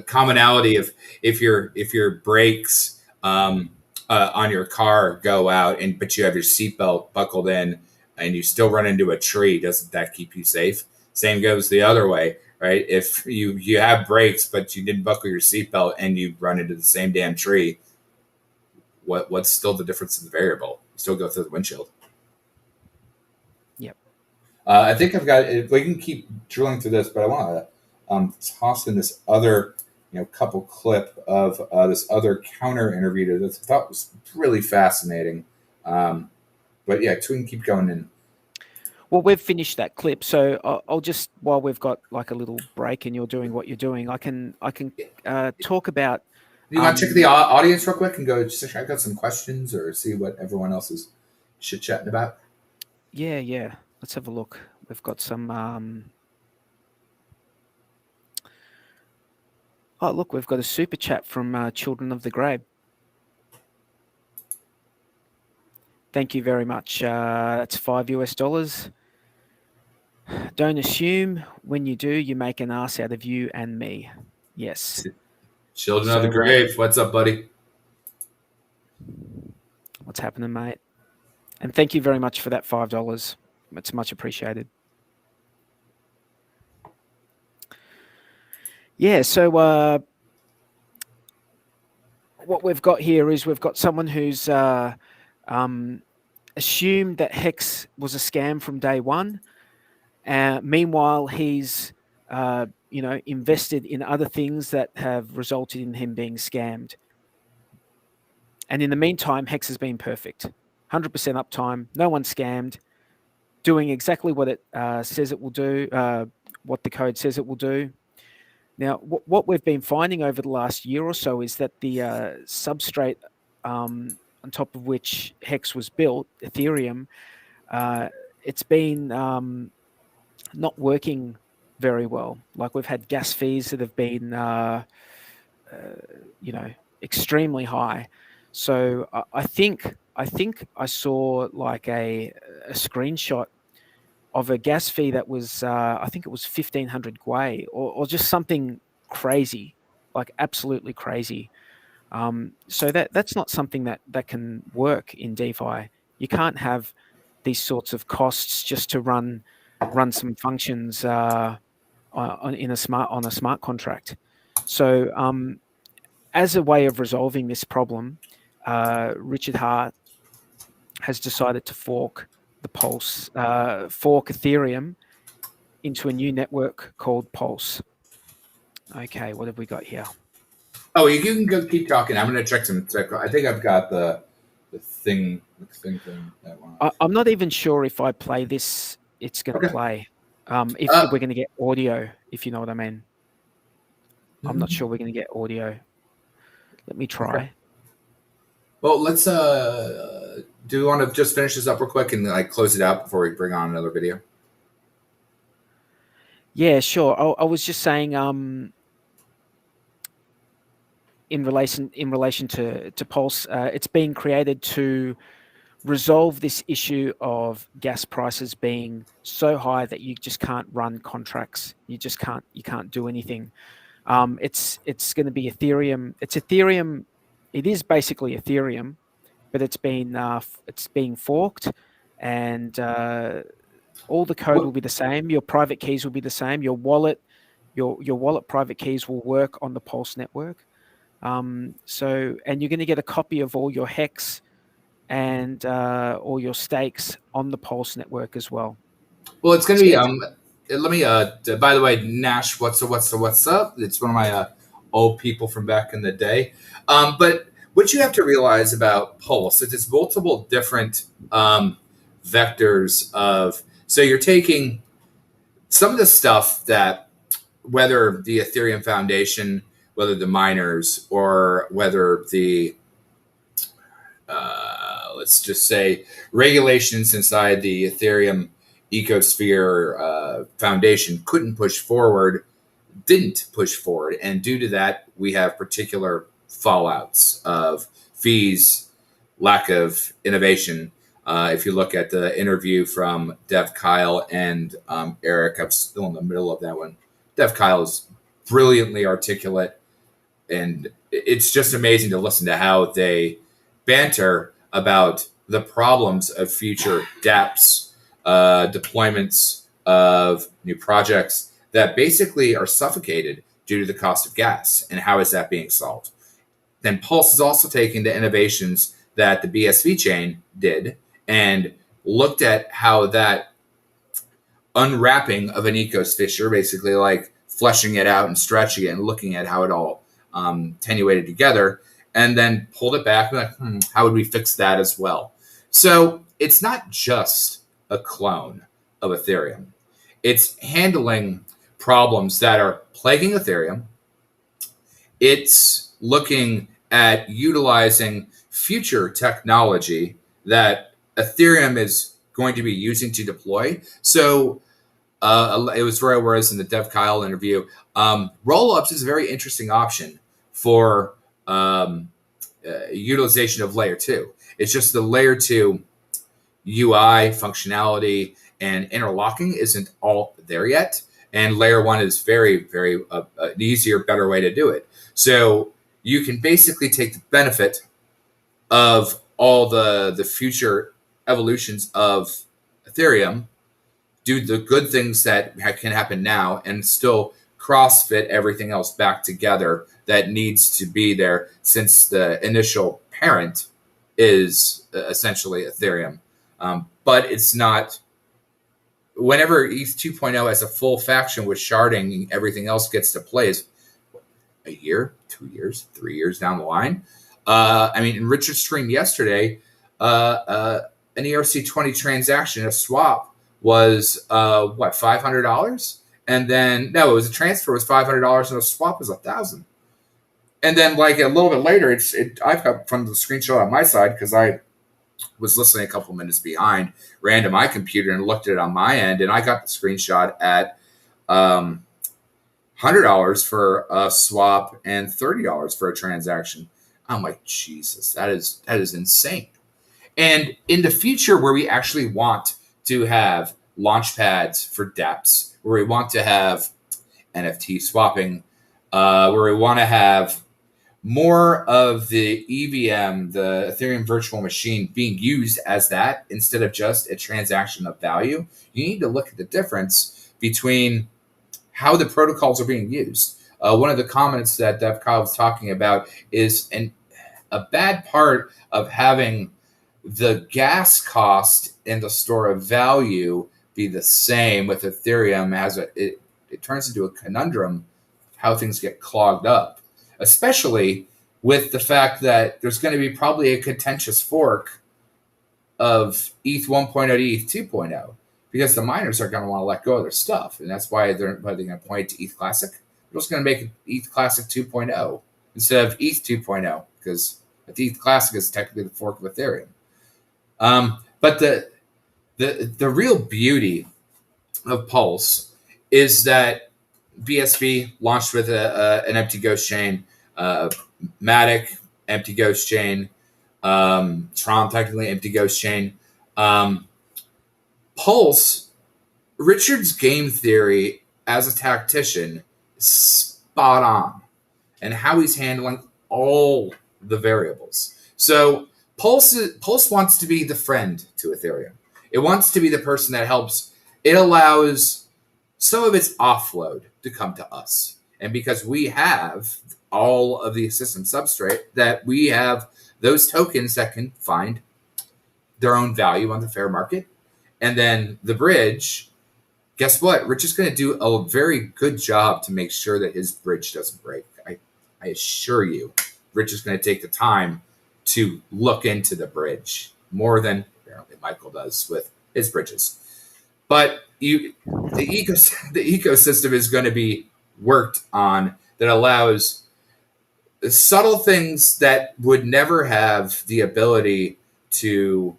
Speaker 2: commonality of if your brakes on your car go out but you have your seatbelt buckled in and you still run into a tree, doesn't that keep you safe? Same goes the other way, right? If you have brakes but you didn't buckle your seatbelt and you run into the same damn tree, what's still the difference in the variable? You still go through the windshield.
Speaker 1: Yep.
Speaker 2: I think I've got. We can keep drilling through this, but I want to toss in this other, couple clip of this other counter interview that I thought was really fascinating. But yeah, we can keep going in.
Speaker 1: Well, we've finished that clip, so I'll just, while we've got like a little break and you're doing what you're doing, I can talk about.
Speaker 2: Do you want to check the audience real quick and go? I've got some questions or see what everyone else is chit-chatting about.
Speaker 1: Yeah. Let's have a look. We've got some. Oh, look, we've got a super chat from Children of the Grave. Thank you very much. That's $5. Don't assume when you do, you make an ass out of you and me. Yes.
Speaker 2: Children of the Grave. What's up, buddy?
Speaker 1: What's happening, mate? And thank you very much for that $5. It's much appreciated. Yeah, so what we've got here is we've got someone who's assumed that Hex was a scam from day one. Meanwhile, he's invested in other things that have resulted in him being scammed. And in the meantime, Hex has been perfect. 100% uptime, no one scammed, doing exactly what it says it will do, what the code says it will do. Now, what we've been finding over the last year or so is that the substrate on top of which Hex was built, Ethereum, it's been not working very well. Like, we've had gas fees that have been, extremely high. So I think I saw like a screenshot of a gas fee that was, I think it was 1,500 Gwei or just something crazy, like absolutely crazy. So that's not something that can work in DeFi. You can't have these sorts of costs just to run some functions on a smart contract. So as a way of resolving this problem, Richard Hart has decided to fork the Pulse, fork Ethereum into a new network called Pulse. Okay, what have we got here?
Speaker 2: Oh, you can go keep talking. I'm going to check some. I think I've got the thing. That one.
Speaker 1: I'm not even sure if I play this, it's going to play. If we're going to get audio, if you know what I mean. I'm not sure we're going to get audio. Let me try.
Speaker 2: Okay. Well, let's. Do you want to just finish this up real quick and close it out before we bring on another video?
Speaker 1: Yeah, sure. I was just saying, in relation to Pulse, it's been created to resolve this issue of gas prices being so high that you just can't run contracts. You can't do anything. It's going to be Ethereum. It's Ethereum. It is basically Ethereum, but it's being forked, and all the code will be the same. Your private keys will be the same. Your wallet private keys will work on the Pulse network. And you're going to get a copy of all your Hex and all your stakes on the Pulse network as well.
Speaker 2: Well, it's going to be. Let me. By the way, Nash, what's up? It's one of my old people from back in the day. But what you have to realize about Pulse is it's multiple different vectors of, so you're taking some of the stuff that, whether the Ethereum Foundation, whether the miners, or whether the, let's just say, regulations inside the Ethereum ecosphere foundation didn't push forward. And due to that, we have particular fallouts of fees, lack of innovation. If you look at the interview from Dev Kyle and Eric, I'm still in the middle of that one. Dev Kyle is brilliantly articulate, and it's just amazing to listen to how they banter about the problems of future dApps, deployments of new projects that basically are suffocated due to the cost of gas, and how is that being solved. Then Pulse is also taking the innovations that the BSV chain did and looked at how that unwrapping of an ecosphere, basically like fleshing it out and stretching it and looking at how it all attenuated together, and then pulled it back and like, how would we fix that as well? So it's not just a clone of Ethereum. It's handling problems that are plaguing Ethereum. It's looking at utilizing future technology that Ethereum is going to be using to deploy. So it was where I was in the Dev Kyle interview. Rollups is a very interesting option for utilization of layer 2. It's just the layer 2 UI functionality and interlocking isn't all there yet. And layer 1 is very, very an easier, better way to do it. So you can basically take the benefit of all the future evolutions of Ethereum, do the good things that can happen now, and still cross-fit everything else back together that needs to be there, since the initial parent is essentially Ethereum. But it's not. Whenever ETH 2.0 as a full faction with sharding and everything else gets to play, is a year, 2 years, 3 years down the line. I mean, in Richard's stream yesterday, an ERC20 transaction, a swap, was $500, and then it was a transfer was $500, and a swap was $1,000. And then, like a little bit later, I've got from the screenshot on my side, because I was listening a couple minutes behind, ran to my computer and looked at it on my end, and I got the screenshot at $100 for a swap and $30 for a transaction. I'm like, Jesus, that is insane. And in the future, where we actually want to have launch pads for dApps, where we want to have NFT swapping, where we want to have more of the EVM, the Ethereum virtual machine, being used as that instead of just a transaction of value, you need to look at the difference between how the protocols are being used. One of the comments that Dev Kyle was talking about is a bad part of having the gas cost and the store of value be the same with Ethereum, as it turns into a conundrum how things get clogged up, especially with the fact that there's going to be probably a contentious fork of ETH 1.0 to ETH 2.0, because the miners are going to want to let go of their stuff, and that's why they're going to point to ETH Classic. They're just going to make it ETH Classic 2.0 instead of ETH 2.0, because ETH Classic is technically the fork of Ethereum. But the real beauty of Pulse is that BSV launched with an empty ghost chain, Matic empty ghost chain, Tron technically empty ghost chain. Pulse, Richard's game theory as a tactician is spot on, and how he's handling all the variables. So Pulse wants to be the friend to Ethereum. It wants to be the person that helps. It allows some of its offload to come to us. And because we have all of the system substrate, that we have those tokens that can find their own value on the fair market. And then the bridge, guess what? Rich is going to do a very good job to make sure that his bridge doesn't break. I assure you Rich is going to take the time to look into the bridge more than apparently Michael does with his bridges. But the ecosystem is going to be worked on that allows subtle things that would never have the ability to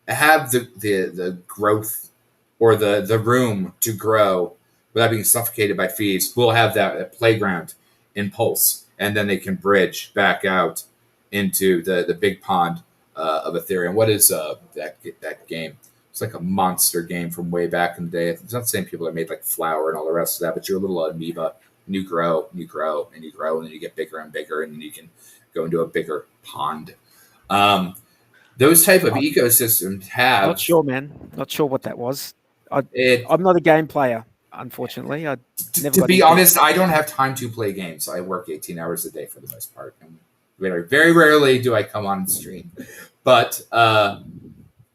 Speaker 2: have the growth or the room to grow without being suffocated by fees. We'll have that playground in Pulse, and then they can bridge back out into the big pond of Ethereum. What is that game? It's like a monster game from way back in the day. It's not the same people that made like Flower and all the rest of that, but you're a little amoeba, and you grow, and you grow, and you grow, and then you get bigger and bigger, and then you can go into a bigger pond. Those type of ecosystems have...
Speaker 1: Not sure, man. Not sure what that was. I'm not a game player, unfortunately.
Speaker 2: To be honest, I don't have time to play games. I work 18 hours a day for the most part. And very, very rarely do I come on stream. But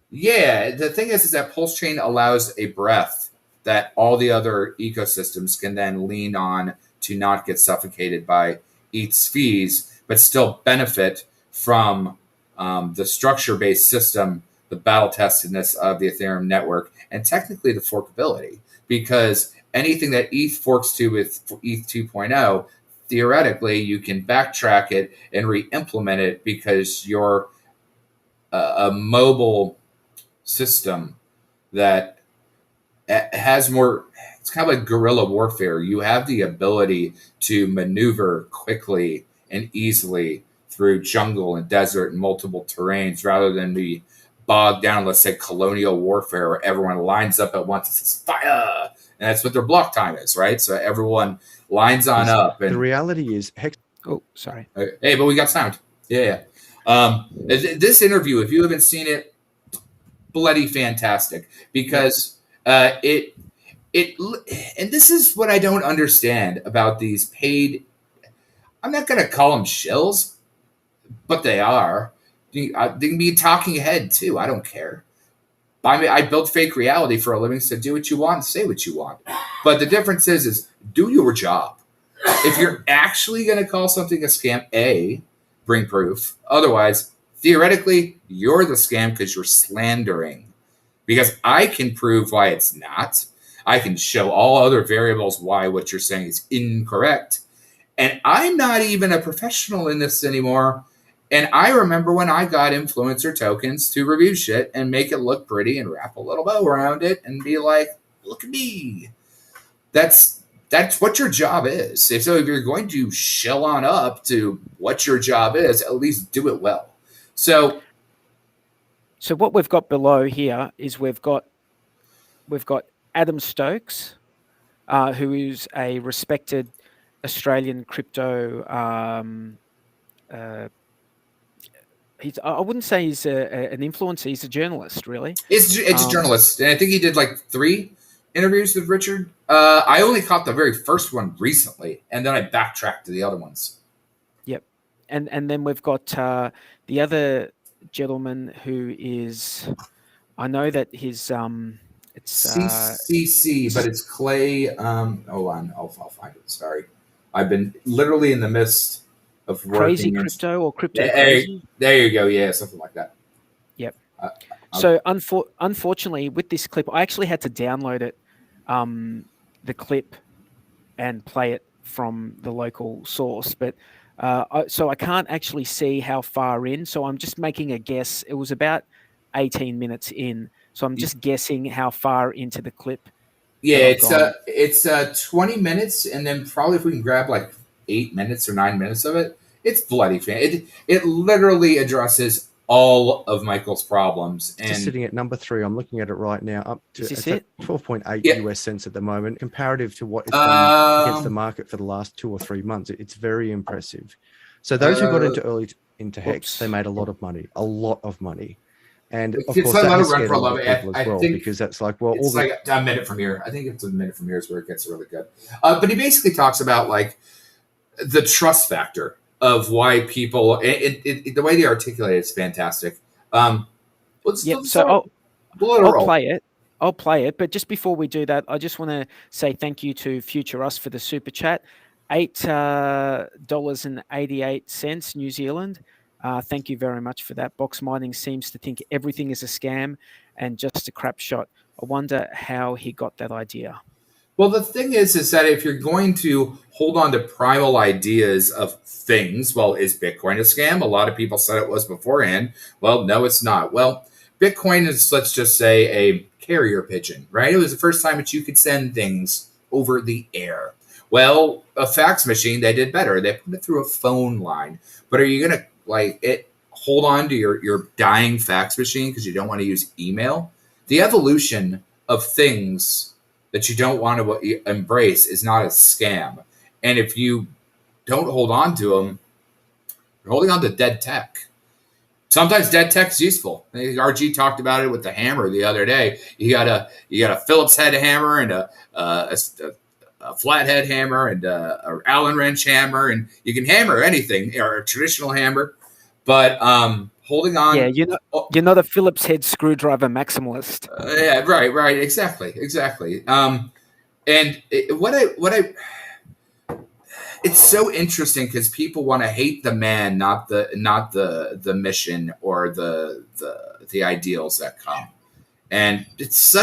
Speaker 2: yeah, the thing is that PulseChain allows a breadth that all the other ecosystems can then lean on to not get suffocated by ETH's fees, but still benefit from the structure-based system, the battle-testedness of the Ethereum network, and technically the forkability. Because anything that ETH forks to with ETH 2.0, theoretically, you can backtrack it and re-implement it because you're a mobile system that has more... It's kind of like guerrilla warfare. You have the ability to maneuver quickly and easily through jungle and desert and multiple terrains rather than be bogged down, let's say, colonial warfare where everyone lines up at once and says, fire! And that's what their block time is, right? So everyone lines on up. And
Speaker 4: the reality is...
Speaker 1: Oh, sorry.
Speaker 2: Hey, but we got sound. Yeah. This interview, if you haven't seen it, bloody fantastic. Because and this is what I don't understand about these paid... I'm not going to call them shills, but they are. They can be a talking head, too. I don't care. I built fake reality for a living, so do what you want and say what you want. But the difference is do your job. If you're actually going to call something a scam, A, bring proof. Otherwise, theoretically, you're the scam because you're slandering. Because I can prove why it's not. I can show all other variables why what you're saying is incorrect. And I'm not even a professional in this anymore. And I remember when I got influencer tokens to review shit and make it look pretty and wrap a little bow around it and be like, look at me. That's what your job is. So if you're going to shell on up to what your job is, at least do it well. So
Speaker 1: what we've got below here is we've got Adam Stokes, who is a respected Australian crypto. I wouldn't say he's an influencer. He's a journalist, really.
Speaker 2: It's a journalist, and I think he did like 3 interviews with Richard. I only caught the very first one recently, and then I backtracked to the other ones.
Speaker 1: Yep, and then we've got the other gentleman who is, I know that his it's
Speaker 2: CCC, but it's Clay. Hold on, I'll find it. Sorry, I've been literally in the midst of
Speaker 1: Crazy Crypto or Crypto Crazy.
Speaker 2: There you go. Yeah, something like that.
Speaker 1: Yep. So unfortunately, with this clip, I actually had to download it, the clip, and play it from the local source. But so I can't actually see how far in. So I'm just making a guess. It was about 18 minutes in. So I'm just guessing how far into the clip.
Speaker 2: Yeah, it's 20 minutes, and then probably if we can grab like 8 minutes or 9 minutes of it, it's bloody fan. It literally addresses all of Michael's problems. And
Speaker 4: just sitting at number 3, I'm looking at it right now, up to 12.8 US cents at the moment, comparative to what it's done against the market for the last 2 or 3 months. It's very impressive. So those who got into Hex, they made a lot of money, And of course, that has scared a lot of people as well, because that's like, well,
Speaker 2: it's like a minute from here. I think it's a minute from here is where it gets really good. But he basically talks about like the trust factor of why people. The way they articulate it is fantastic. I'll
Speaker 1: play it. But just before we do that, I just want to say thank you to Future Us for the super chat. $8.88 New Zealand. Thank you very much for that. Boxmining seems to think everything is a scam and just a crap shot. I wonder how he got that idea.
Speaker 2: Well, the thing is that if you're going to hold on to primal ideas of things, well, is Bitcoin a scam? A lot of people said it was beforehand. Well, no, it's not. Well, Bitcoin is, let's just say, a carrier pigeon, right? It was the first time that you could send things over the air. Well, a fax machine, they did better. They put it through a phone line. But are you going to hold on to your dying fax machine because you don't want to use email? The evolution of things that you don't want to embrace is not a scam. And if you don't hold on to them, you're holding on to dead tech. Sometimes dead tech is useful. RG talked about it with the hammer the other day. You got a Phillips head hammer and a flathead hammer and a Allen wrench hammer, and you can hammer anything, or a traditional hammer. But holding on,
Speaker 1: yeah, you're not a Phillips head screwdriver maximalist.
Speaker 2: Yeah, right, exactly. And it's so interesting because people want to hate the man, not the mission or the ideals that come. And it's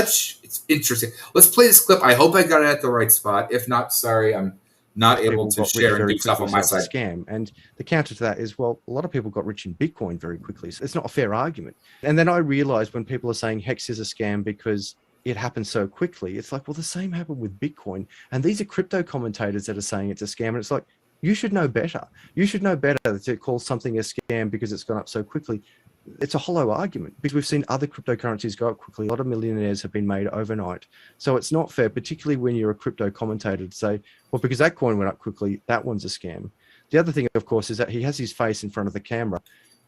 Speaker 2: interesting. Let's play this clip. I hope I got it at the right spot. If not, sorry, I'm not able to share and do stuff on my side.
Speaker 4: Scam. And the counter to that is, well, a lot of people got rich in Bitcoin very quickly. So it's not a fair argument. And then I realized when people are saying Hex is a scam because it happened so quickly, it's like, well, the same happened with Bitcoin. And these are crypto commentators that are saying it's a scam. And it's like, you should know better. You should know better to call something a scam because it's gone up so quickly. It's a hollow argument because we've seen other cryptocurrencies go up quickly. A lot of millionaires have been made overnight. So it's not fair, particularly when you're a crypto commentator, to say, well, because that coin went up quickly, that one's a scam. The other thing, of course, is that he has his face in front of the camera.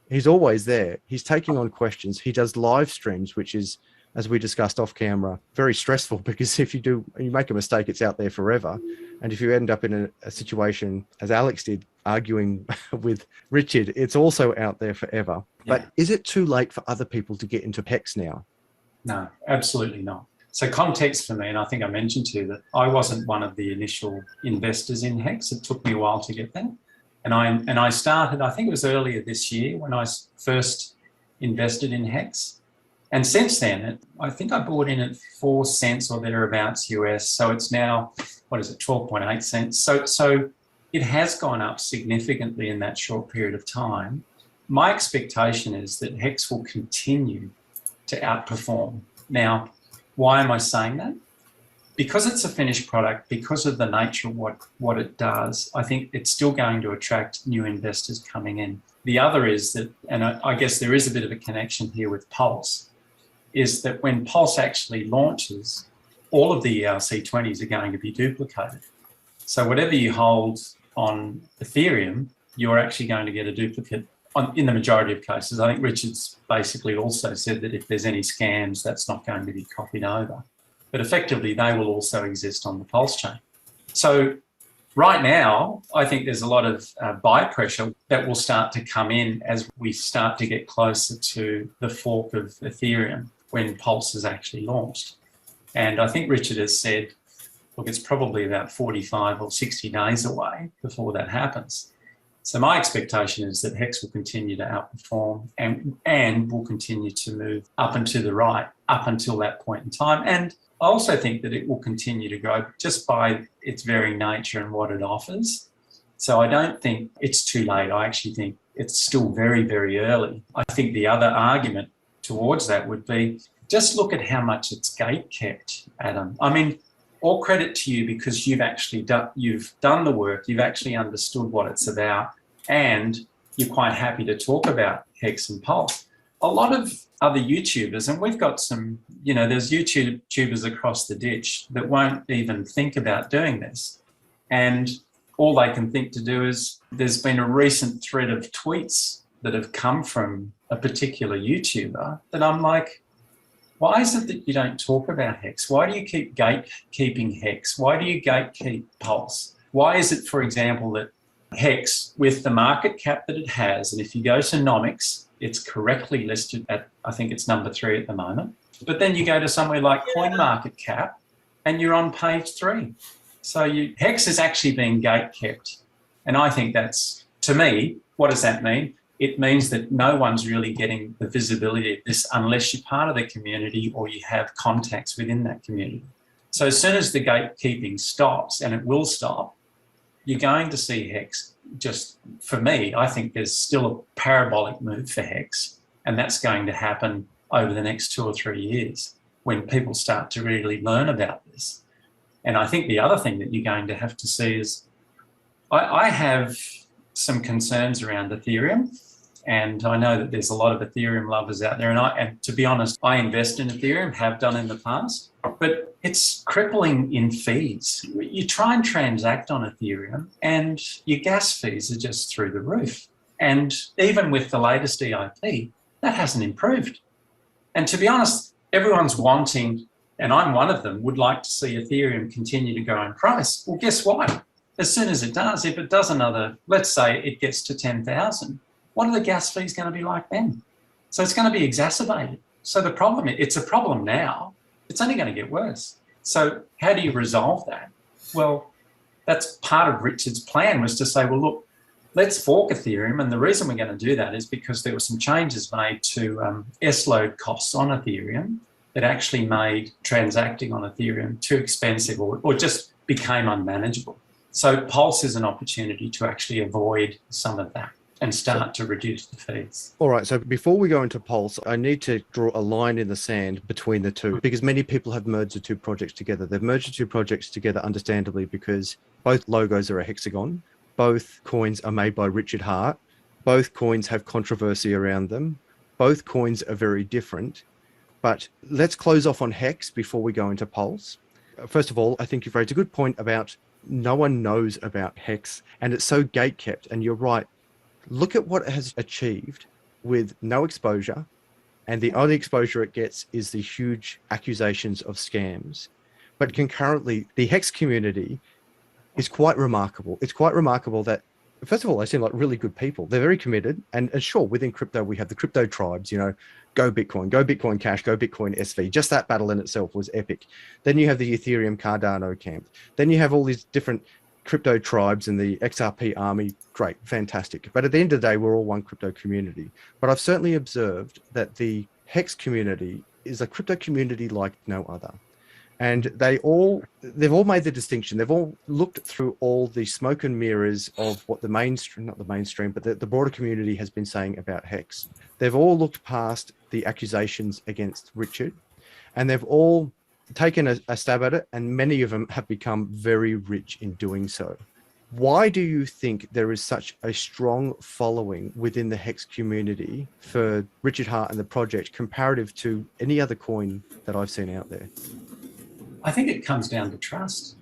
Speaker 4: He's always there. He's taking on questions. He does live streams, which is, as we discussed off camera, very stressful because if you make a mistake, it's out there forever. And if you end up in a situation, as Alex did, arguing with Richard, it's also out there forever. Yeah. But is it too late for other people to get into Hex now?
Speaker 5: No, absolutely not. So context for me, and I think I mentioned to you that I wasn't one of the initial investors in Hex. It took me a while to get there. And I started, I think it was earlier this year when I first invested in Hex. And since then, I think I bought in at 4 cents or thereabouts US. So it's now, 12.8 cents. So it has gone up significantly in that short period of time. My expectation is that Hex will continue to outperform. Now, why am I saying that? Because it's a finished product, because of the nature of what it does, I think it's still going to attract new investors coming in. The other is that, and I guess there is a bit of a connection here with Pulse, is that when Pulse actually launches, all of the ERC20s are going to be duplicated. So whatever you hold on Ethereum, you're actually going to get a duplicate in the majority of cases. I think Richard's basically also said that if there's any scams, that's not going to be copied over. But effectively, they will also exist on the PulseChain. So right now, I think there's a lot of buy pressure that will start to come in as we start to get closer to the fork of Ethereum when Pulse is actually launched. And I think Richard has said, look, it's probably about 45 or 60 days away before that happens. So my expectation is that Hex will continue to outperform and will continue to move up and to the right up until that point in time. And I also think that it will continue to grow just by its very nature and what it offers. So I don't think it's too late. I actually think it's still very, very early. I think the other argument towards that would be just look at how much it's gate-kept, Adam. I mean, all credit to you because you've done the work, you've actually understood what it's about, and you're quite happy to talk about Hex and Pulse. A lot of other YouTubers, and we've got some, there's YouTubers across the ditch that won't even think about doing this. And all they can think to do is, there's been a recent thread of tweets that have come from a particular YouTuber that I'm like, why is it that you don't talk about Hex? Why do you keep gatekeeping Hex? Why do you gatekeep Pulse? Why is it, for example, that Hex, with the market cap that it has, and if you go to Nomics, it's correctly listed at, I think it's number 3 at the moment. But then you go to somewhere like CoinMarketCap and you're on page 3. So Hex is actually being gate kept. And I think that's, to me, what does that mean? It means that no one's really getting the visibility of this unless you're part of the community or you have contacts within that community. So as soon as the gatekeeping stops, and it will stop, you're going to see Hex. Just for me, I think there's still a parabolic move for Hex, and that's going to happen over the next 2 or 3 years when people start to really learn about this. And I think the other thing that you're going to have to see is I have some concerns around Ethereum, and I know that there's a lot of Ethereum lovers out there. And to be honest, I invest in Ethereum, have done in the past, but it's crippling in fees. You try and transact on Ethereum and your gas fees are just through the roof. And even with the latest EIP, that hasn't improved. And to be honest, everyone's wanting, and I'm one of them, would like to see Ethereum continue to go in price. Well, guess what? As soon as it does, if it does another, let's say it gets to 10,000, what are the gas fees going to be like then? So it's going to be exacerbated. So the problem, it's a problem now. It's only going to get worse. So how do you resolve that? Well, that's part of Richard's plan, was to say, well, look, let's fork Ethereum. And the reason we're going to do that is because there were some changes made to S-load costs on Ethereum that actually made transacting on Ethereum too expensive or just became unmanageable. So Pulse is an opportunity to actually avoid some of that and start to reduce the fees.
Speaker 4: All right, so before we go into Pulse, I need to draw a line in the sand between the two, because many people have merged the two projects together. They've merged the two projects together understandably because both logos are a hexagon, both coins are made by Richard Hart, both coins have controversy around them, both coins are very different. But let's close off on Hex before we go into Pulse. First of all, I think you've raised a good point about no one knows about Hex, and it's so gate-kept, and you're right. Look at what it has achieved with no exposure, and the only exposure it gets is the huge accusations of scams. But concurrently, the Hex community is quite remarkable. It's quite remarkable that, first of all, they seem like really good people. They're very committed. And sure, within crypto, we have the crypto tribes, you know, go Bitcoin Cash, go Bitcoin SV. Just that battle in itself was epic. Then you have the Ethereum Cardano camp. Then you have all these different crypto tribes and the XRP army. Great, fantastic. But at the end of the day, we're all one crypto community. But I've certainly observed that the Hex community is a crypto community like no other. And they've all made the distinction. They've all looked through all the smoke and mirrors of what the mainstream, not the mainstream, but the broader community has been saying about Hex. They've all looked past the accusations against Richard, and they've all taken a stab at it, and many of them have become very rich in doing so. Why do you think there is such a strong following within the Hex community for Richard Hart and the project comparative to any other coin that I've seen out there?
Speaker 5: I think it comes down to trust.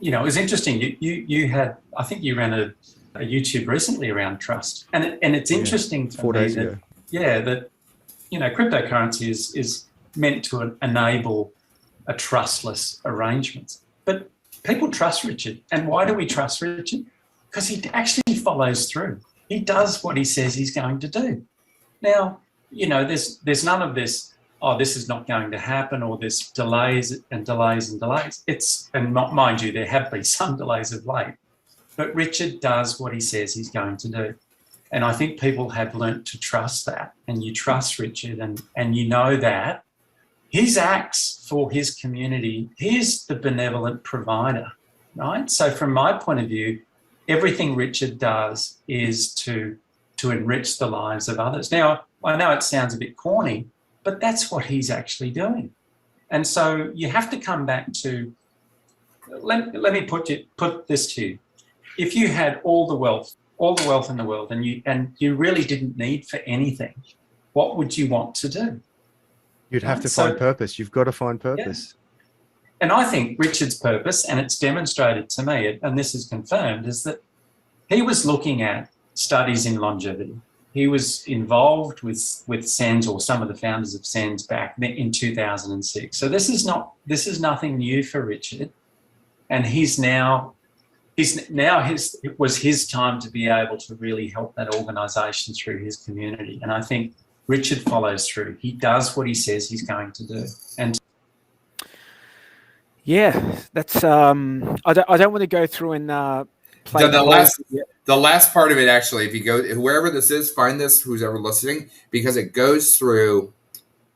Speaker 5: You know, it was interesting. You had, I think you ran a YouTube recently around trust, and it's interesting for
Speaker 4: 4 days ago.
Speaker 5: That you know, cryptocurrency is meant to enable a trustless arrangements. But people trust Richard, and why do we trust Richard? Because he actually follows through. He does what he says he's going to do. Now, you know, there's none of this, oh, this is not going to happen, or there's delays and delays and delays. And mind you, there have been some delays of late, but Richard does what he says he's going to do. And I think people have learnt to trust that, and you trust Richard, and you know that his acts for his community, he's the benevolent provider, right? So from my point of view, everything Richard does is to enrich the lives of others. Now, I know it sounds a bit corny, but that's what he's actually doing. And so you have to come back to, let me put this to you. If you had all the wealth in the world, and you really didn't need for anything, what would you want to do?
Speaker 4: You'd have to find purpose. You've got to find purpose.
Speaker 5: Yeah. And I think Richard's purpose, and it's demonstrated to me, and this is confirmed, is that he was looking at studies in longevity. He was involved with SENS, or some of the founders of SENS, back in 2006. So this is nothing new for Richard, and it was his time to be able to really help that organisation through his community. And I think Richard follows through. He does what he says he's going to do. And
Speaker 1: Yeah, that's I don't want to go through and play
Speaker 2: The
Speaker 1: whole
Speaker 2: last
Speaker 1: video.
Speaker 2: the last part of it, actually, if you go wherever this is, find this, who's ever listening, because it goes through.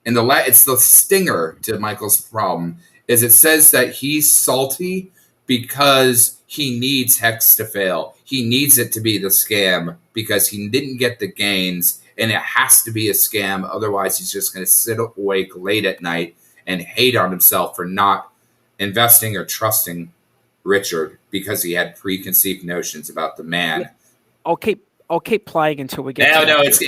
Speaker 2: And it's the stinger to Michael's problem is it says that he's salty because he needs Hex to fail. He needs it to be the scam because he didn't get the gains, and it has to be a scam. Otherwise, he's just going to sit awake late at night and hate on himself for not investing or trusting Richard because he had preconceived notions about the man.
Speaker 1: I'll keep playing until we get.
Speaker 2: No, it's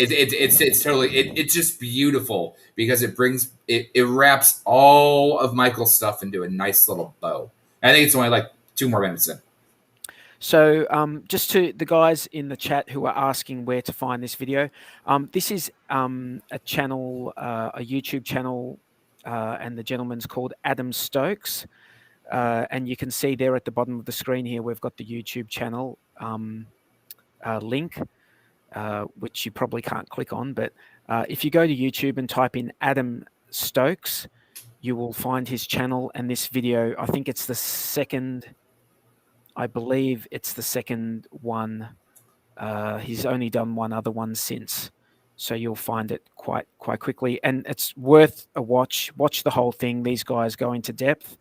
Speaker 2: totally it's just beautiful because it wraps all of Michael's stuff into a nice little bow. I think it's only like 2 more minutes in.
Speaker 1: So just to the guys in the chat who are asking where to find this video, this is a channel, a YouTube channel, and the gentleman's called Adam Stokes, and you can see there at the bottom of the screen here we've got the YouTube channel link. Which you probably can't click on, but if you go to YouTube and type in Adam Stokes, you will find his channel and this video. I think it's the second, I believe it's the second one. He's only done one other one since, so you'll find it quite quickly, and it's worth a watch. Watch the whole thing. These guys go into depth,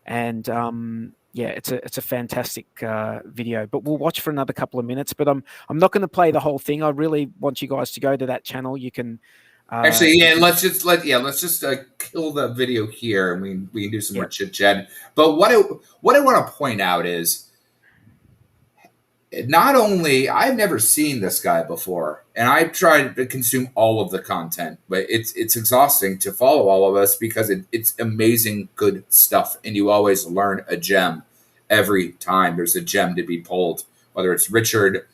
Speaker 1: and yeah, it's a fantastic video. But we'll watch for another couple of minutes. But I'm not going to play the whole thing. I really want you guys to go to that channel. You can
Speaker 2: actually, yeah. Let's just kill the video here, and we can do some more chit chat. But what I want to point out is, not only I've never seen this guy before, and I've tried to consume all of the content, but it's exhausting to follow all of us because it's amazing, good stuff, and you always learn a gem every time. There's a gem to be pulled, whether it's Richard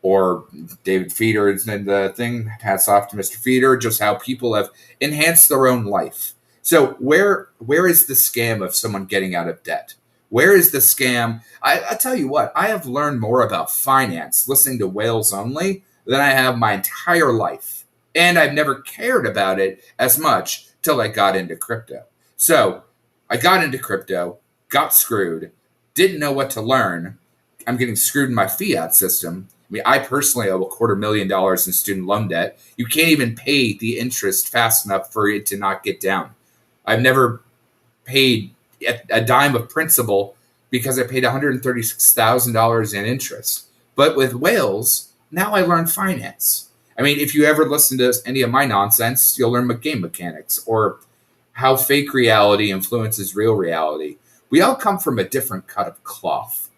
Speaker 2: or David Feeder and the thing. Hats off to Mr. Feeder, just how people have enhanced their own life. So where is the scam of someone getting out of debt? Where is the scam? I tell you what, I have learned more about finance listening to Whales Only than I have my entire life. And I've never cared about it as much till I got into crypto. So I got into crypto, got screwed, didn't know what to learn. I'm getting screwed in my fiat system. I mean, I personally owe $250,000 in student loan debt. You can't even pay the interest fast enough for it to not get down. I've never paid a dime of principal because I paid $136,000 in interest. But with Whales, now I learn finance. I mean, if you ever listen to any of my nonsense, you'll learn game mechanics or how fake reality influences real reality. We all come from a different cut of cloth.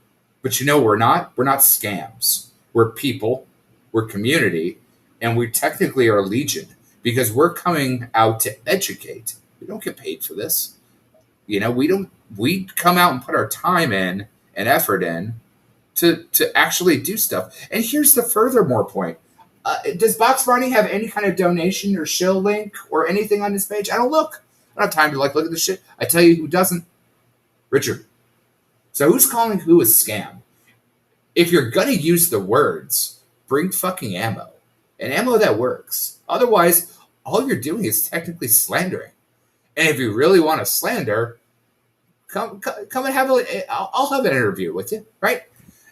Speaker 2: But you know we're not? We're not scams. We're people, we're community, and we technically are legion because we're coming out to educate. We don't get paid for this. You know, we come out and put our time in and effort in to actually do stuff. And here's the furthermore point. Does Boxmining have any kind of donation or shill link or anything on this page? I don't look. I don't have time to look at this shit. I tell you who doesn't. Richard. So who's calling who a scam? If you're going to use the words, bring fucking ammo. And ammo that works. Otherwise, all you're doing is technically slandering. And if you really want to slander, come and have I'll have an interview with you, right?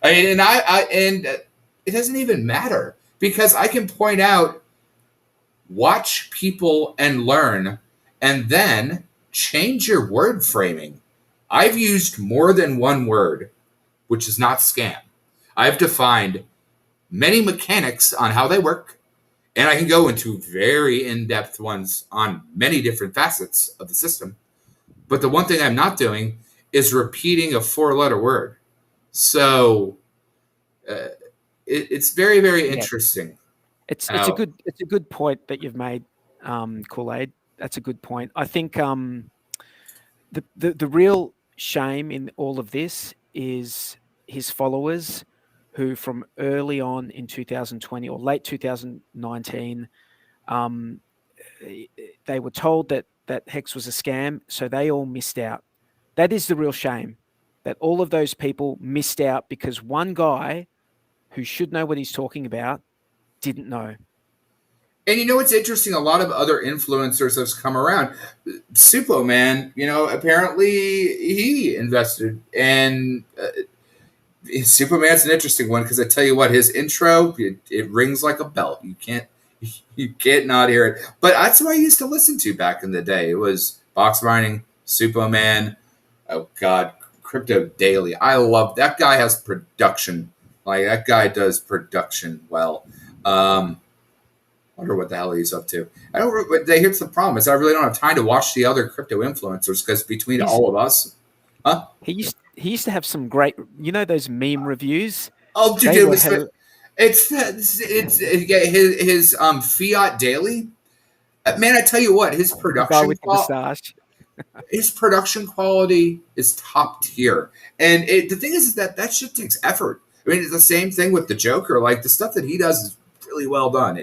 Speaker 2: And it doesn't even matter because I can point out, watch people and learn, and then change your word framing. I've used more than one word, which is not scam. I've defined many mechanics on how they work. And I can go into very in-depth ones on many different facets of the system. But the one thing I'm not doing is repeating a 4-letter word. So it's very, very interesting.
Speaker 1: It's a good point that you've made, Kool-Aid. That's a good point. I think the real shame in all of this is his followers, who from early on in 2020 or late 2019, they were told that Hex was a scam, so they all missed out. That is the real shame, that all of those people missed out because one guy who should know what he's talking about didn't know.
Speaker 2: And you know what's interesting? A lot of other influencers have come around. Superman, apparently he invested, and Superman's an interesting one because I tell you what, his intro it rings like a bell. You can't not hear it. But that's what I used to listen to back in the day. It was Boxmining, Superman. Oh God, Crypto Daily. I love that guy. Has production. Like that guy does production well. Wonder what the hell he's up to. I don't. Here's the problem: is I really don't have time to watch the other crypto influencers because between all of us,
Speaker 1: He used to have some great, those meme reviews.
Speaker 2: Oh, dude, it's his Fiat Daily. Man, I tell you what, his production his production quality is top tier. And the thing is that shit takes effort. I mean, it's the same thing with the Joker. Like the stuff that he does is really well done.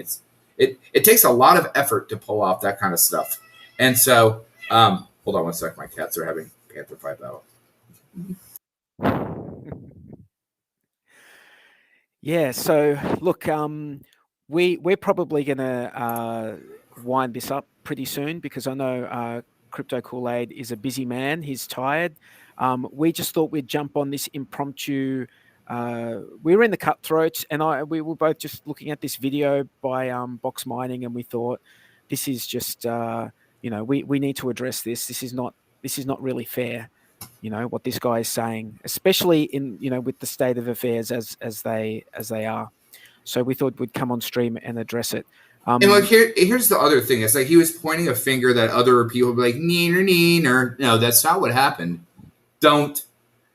Speaker 2: It takes a lot of effort to pull off that kind of stuff. And so, hold on one sec. My cats are having panther fight battle.
Speaker 1: Yeah. So look, we're probably gonna wind this up pretty soon because I know Crypto Kool-Aid is a busy man. He's tired. We just thought we'd jump on this impromptu. We were in the Cutthroats, and we were both just looking at this video by Boxmining, and we thought this is just we need to address this. This is not really fair. What this guy is saying, especially in with the state of affairs as they are. So we thought we'd come on stream and address it.
Speaker 2: And like here's the other thing: it's like he was pointing a finger that other people would be like neener. No, that's not what happened.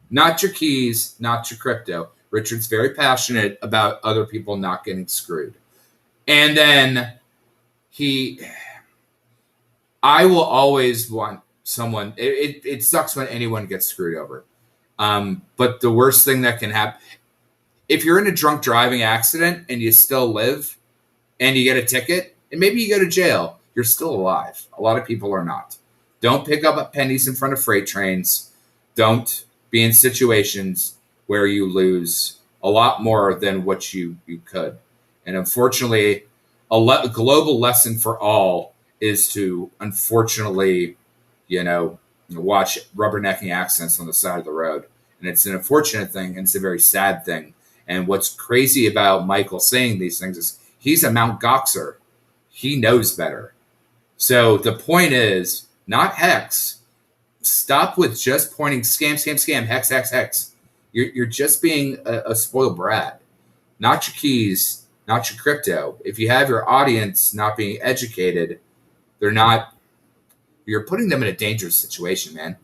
Speaker 2: Not your keys, not your crypto. Richard's very passionate about other people not getting screwed, and then I will always want someone. It sucks when anyone gets screwed over. But the worst thing that can happen, if you're in a drunk driving accident and you still live and you get a ticket and maybe you go to jail, you're still alive. A lot of people are not. Don't pick up pennies in front of freight trains. Don't be in situations where you lose a lot more than what you could. And unfortunately, a global lesson for all is to, unfortunately, watch rubbernecking accidents on the side of the road. And it's an unfortunate thing, and it's a very sad thing. And what's crazy about Michael saying these things is he's a Mount Goxer. He knows better. So the point is, not Hex. Stop with just pointing scam, Hex. You're just being a spoiled brat. Not your keys, not your crypto. If you have your audience not being educated, you're putting them in a dangerous situation, man.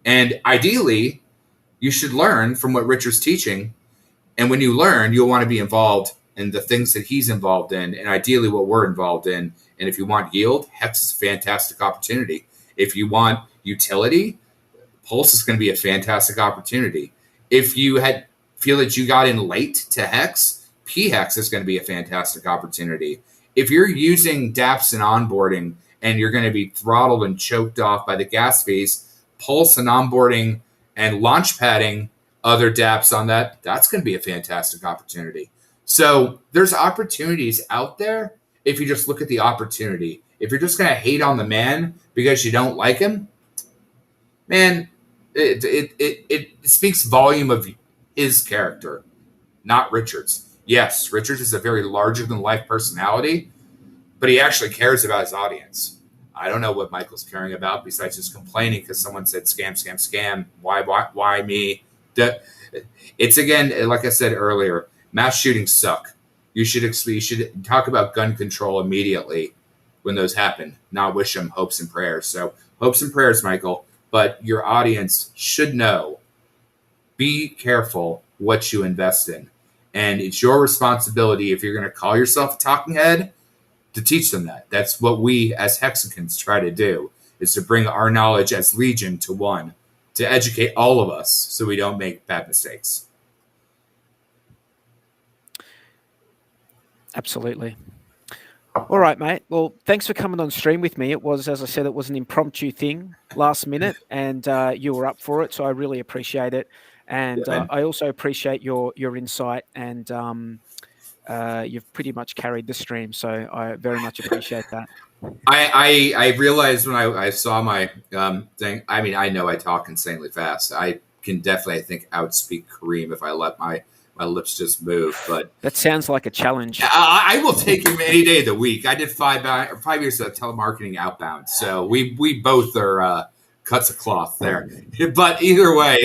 Speaker 2: And ideally, you should learn from what Richard's teaching. And when you learn, you'll want to be involved in the things that he's involved in, and ideally what we're involved in. And if you want yield, Hex is a fantastic opportunity. If you want utility, Pulse is going to be a fantastic opportunity. If you feel that you got in late to Hex, P-Hex is going to be a fantastic opportunity. If you're using dApps and onboarding and you're going to be throttled and choked off by the gas fees, Pulse and onboarding and launch padding other dApps on that's going to be a fantastic opportunity. So there's opportunities out there if you just look at the opportunity. If you're just going to hate on the man because you don't like him, man, it speaks volume of his character, not Richard's. Yes, Richard is a very larger-than-life personality, but he actually cares about his audience. I don't know what Michael's caring about besides just complaining because someone said scam. Why me? It's again, like I said earlier, mass shootings suck. You should talk about gun control immediately when those happen, not wish them hopes and prayers. So hopes and prayers, Michael, but your audience should know. Be careful what you invest in. And it's your responsibility, if you're going to call yourself a talking head, to teach them that. That's what we as Hexicans try to do, is to bring our knowledge as Legion to one, to educate all of us so we don't make bad mistakes.
Speaker 1: Absolutely. All right, mate. Well, thanks for coming on stream with me. It was, as I said, it was an impromptu thing last minute, and you were up for it, so I really appreciate it. And I also appreciate your insight and you've pretty much carried the stream. So I very much appreciate that.
Speaker 2: I realized when I saw my thing. I mean, I know I talk insanely fast. I can definitely, I think, outspeak Kareem if I let my lips just move. But
Speaker 1: that sounds like a challenge.
Speaker 2: I will take him any day of the week. I did 5 years of telemarketing outbound, so we both are cuts of cloth there. But either way,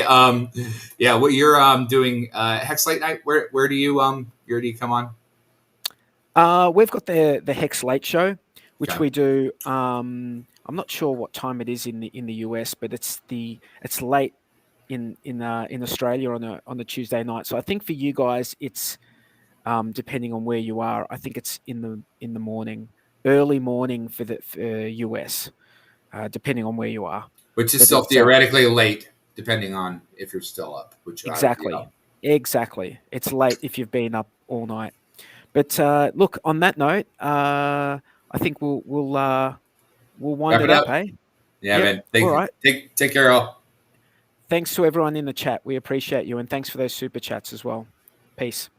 Speaker 2: yeah, what you're doing, Hex Late Night. Where do you come on?
Speaker 1: We've got the Hex Late Show, which
Speaker 2: Okay.
Speaker 1: we do. I'm not sure what time it is in the US, but it's late in Australia on a Tuesday night. So I think for you guys, it's depending on where you are. I think it's in the morning, early morning for US, depending on where you are.
Speaker 2: Which is still theoretically late, depending on if you're still up. Which
Speaker 1: exactly. It's late if you've been up all night. But look, on that note, I think we'll wind it up, eh?
Speaker 2: Yeah, yep. Man. All right. Take care, all.
Speaker 1: Thanks to everyone in the chat. We appreciate you, and thanks for those super chats as well. Peace.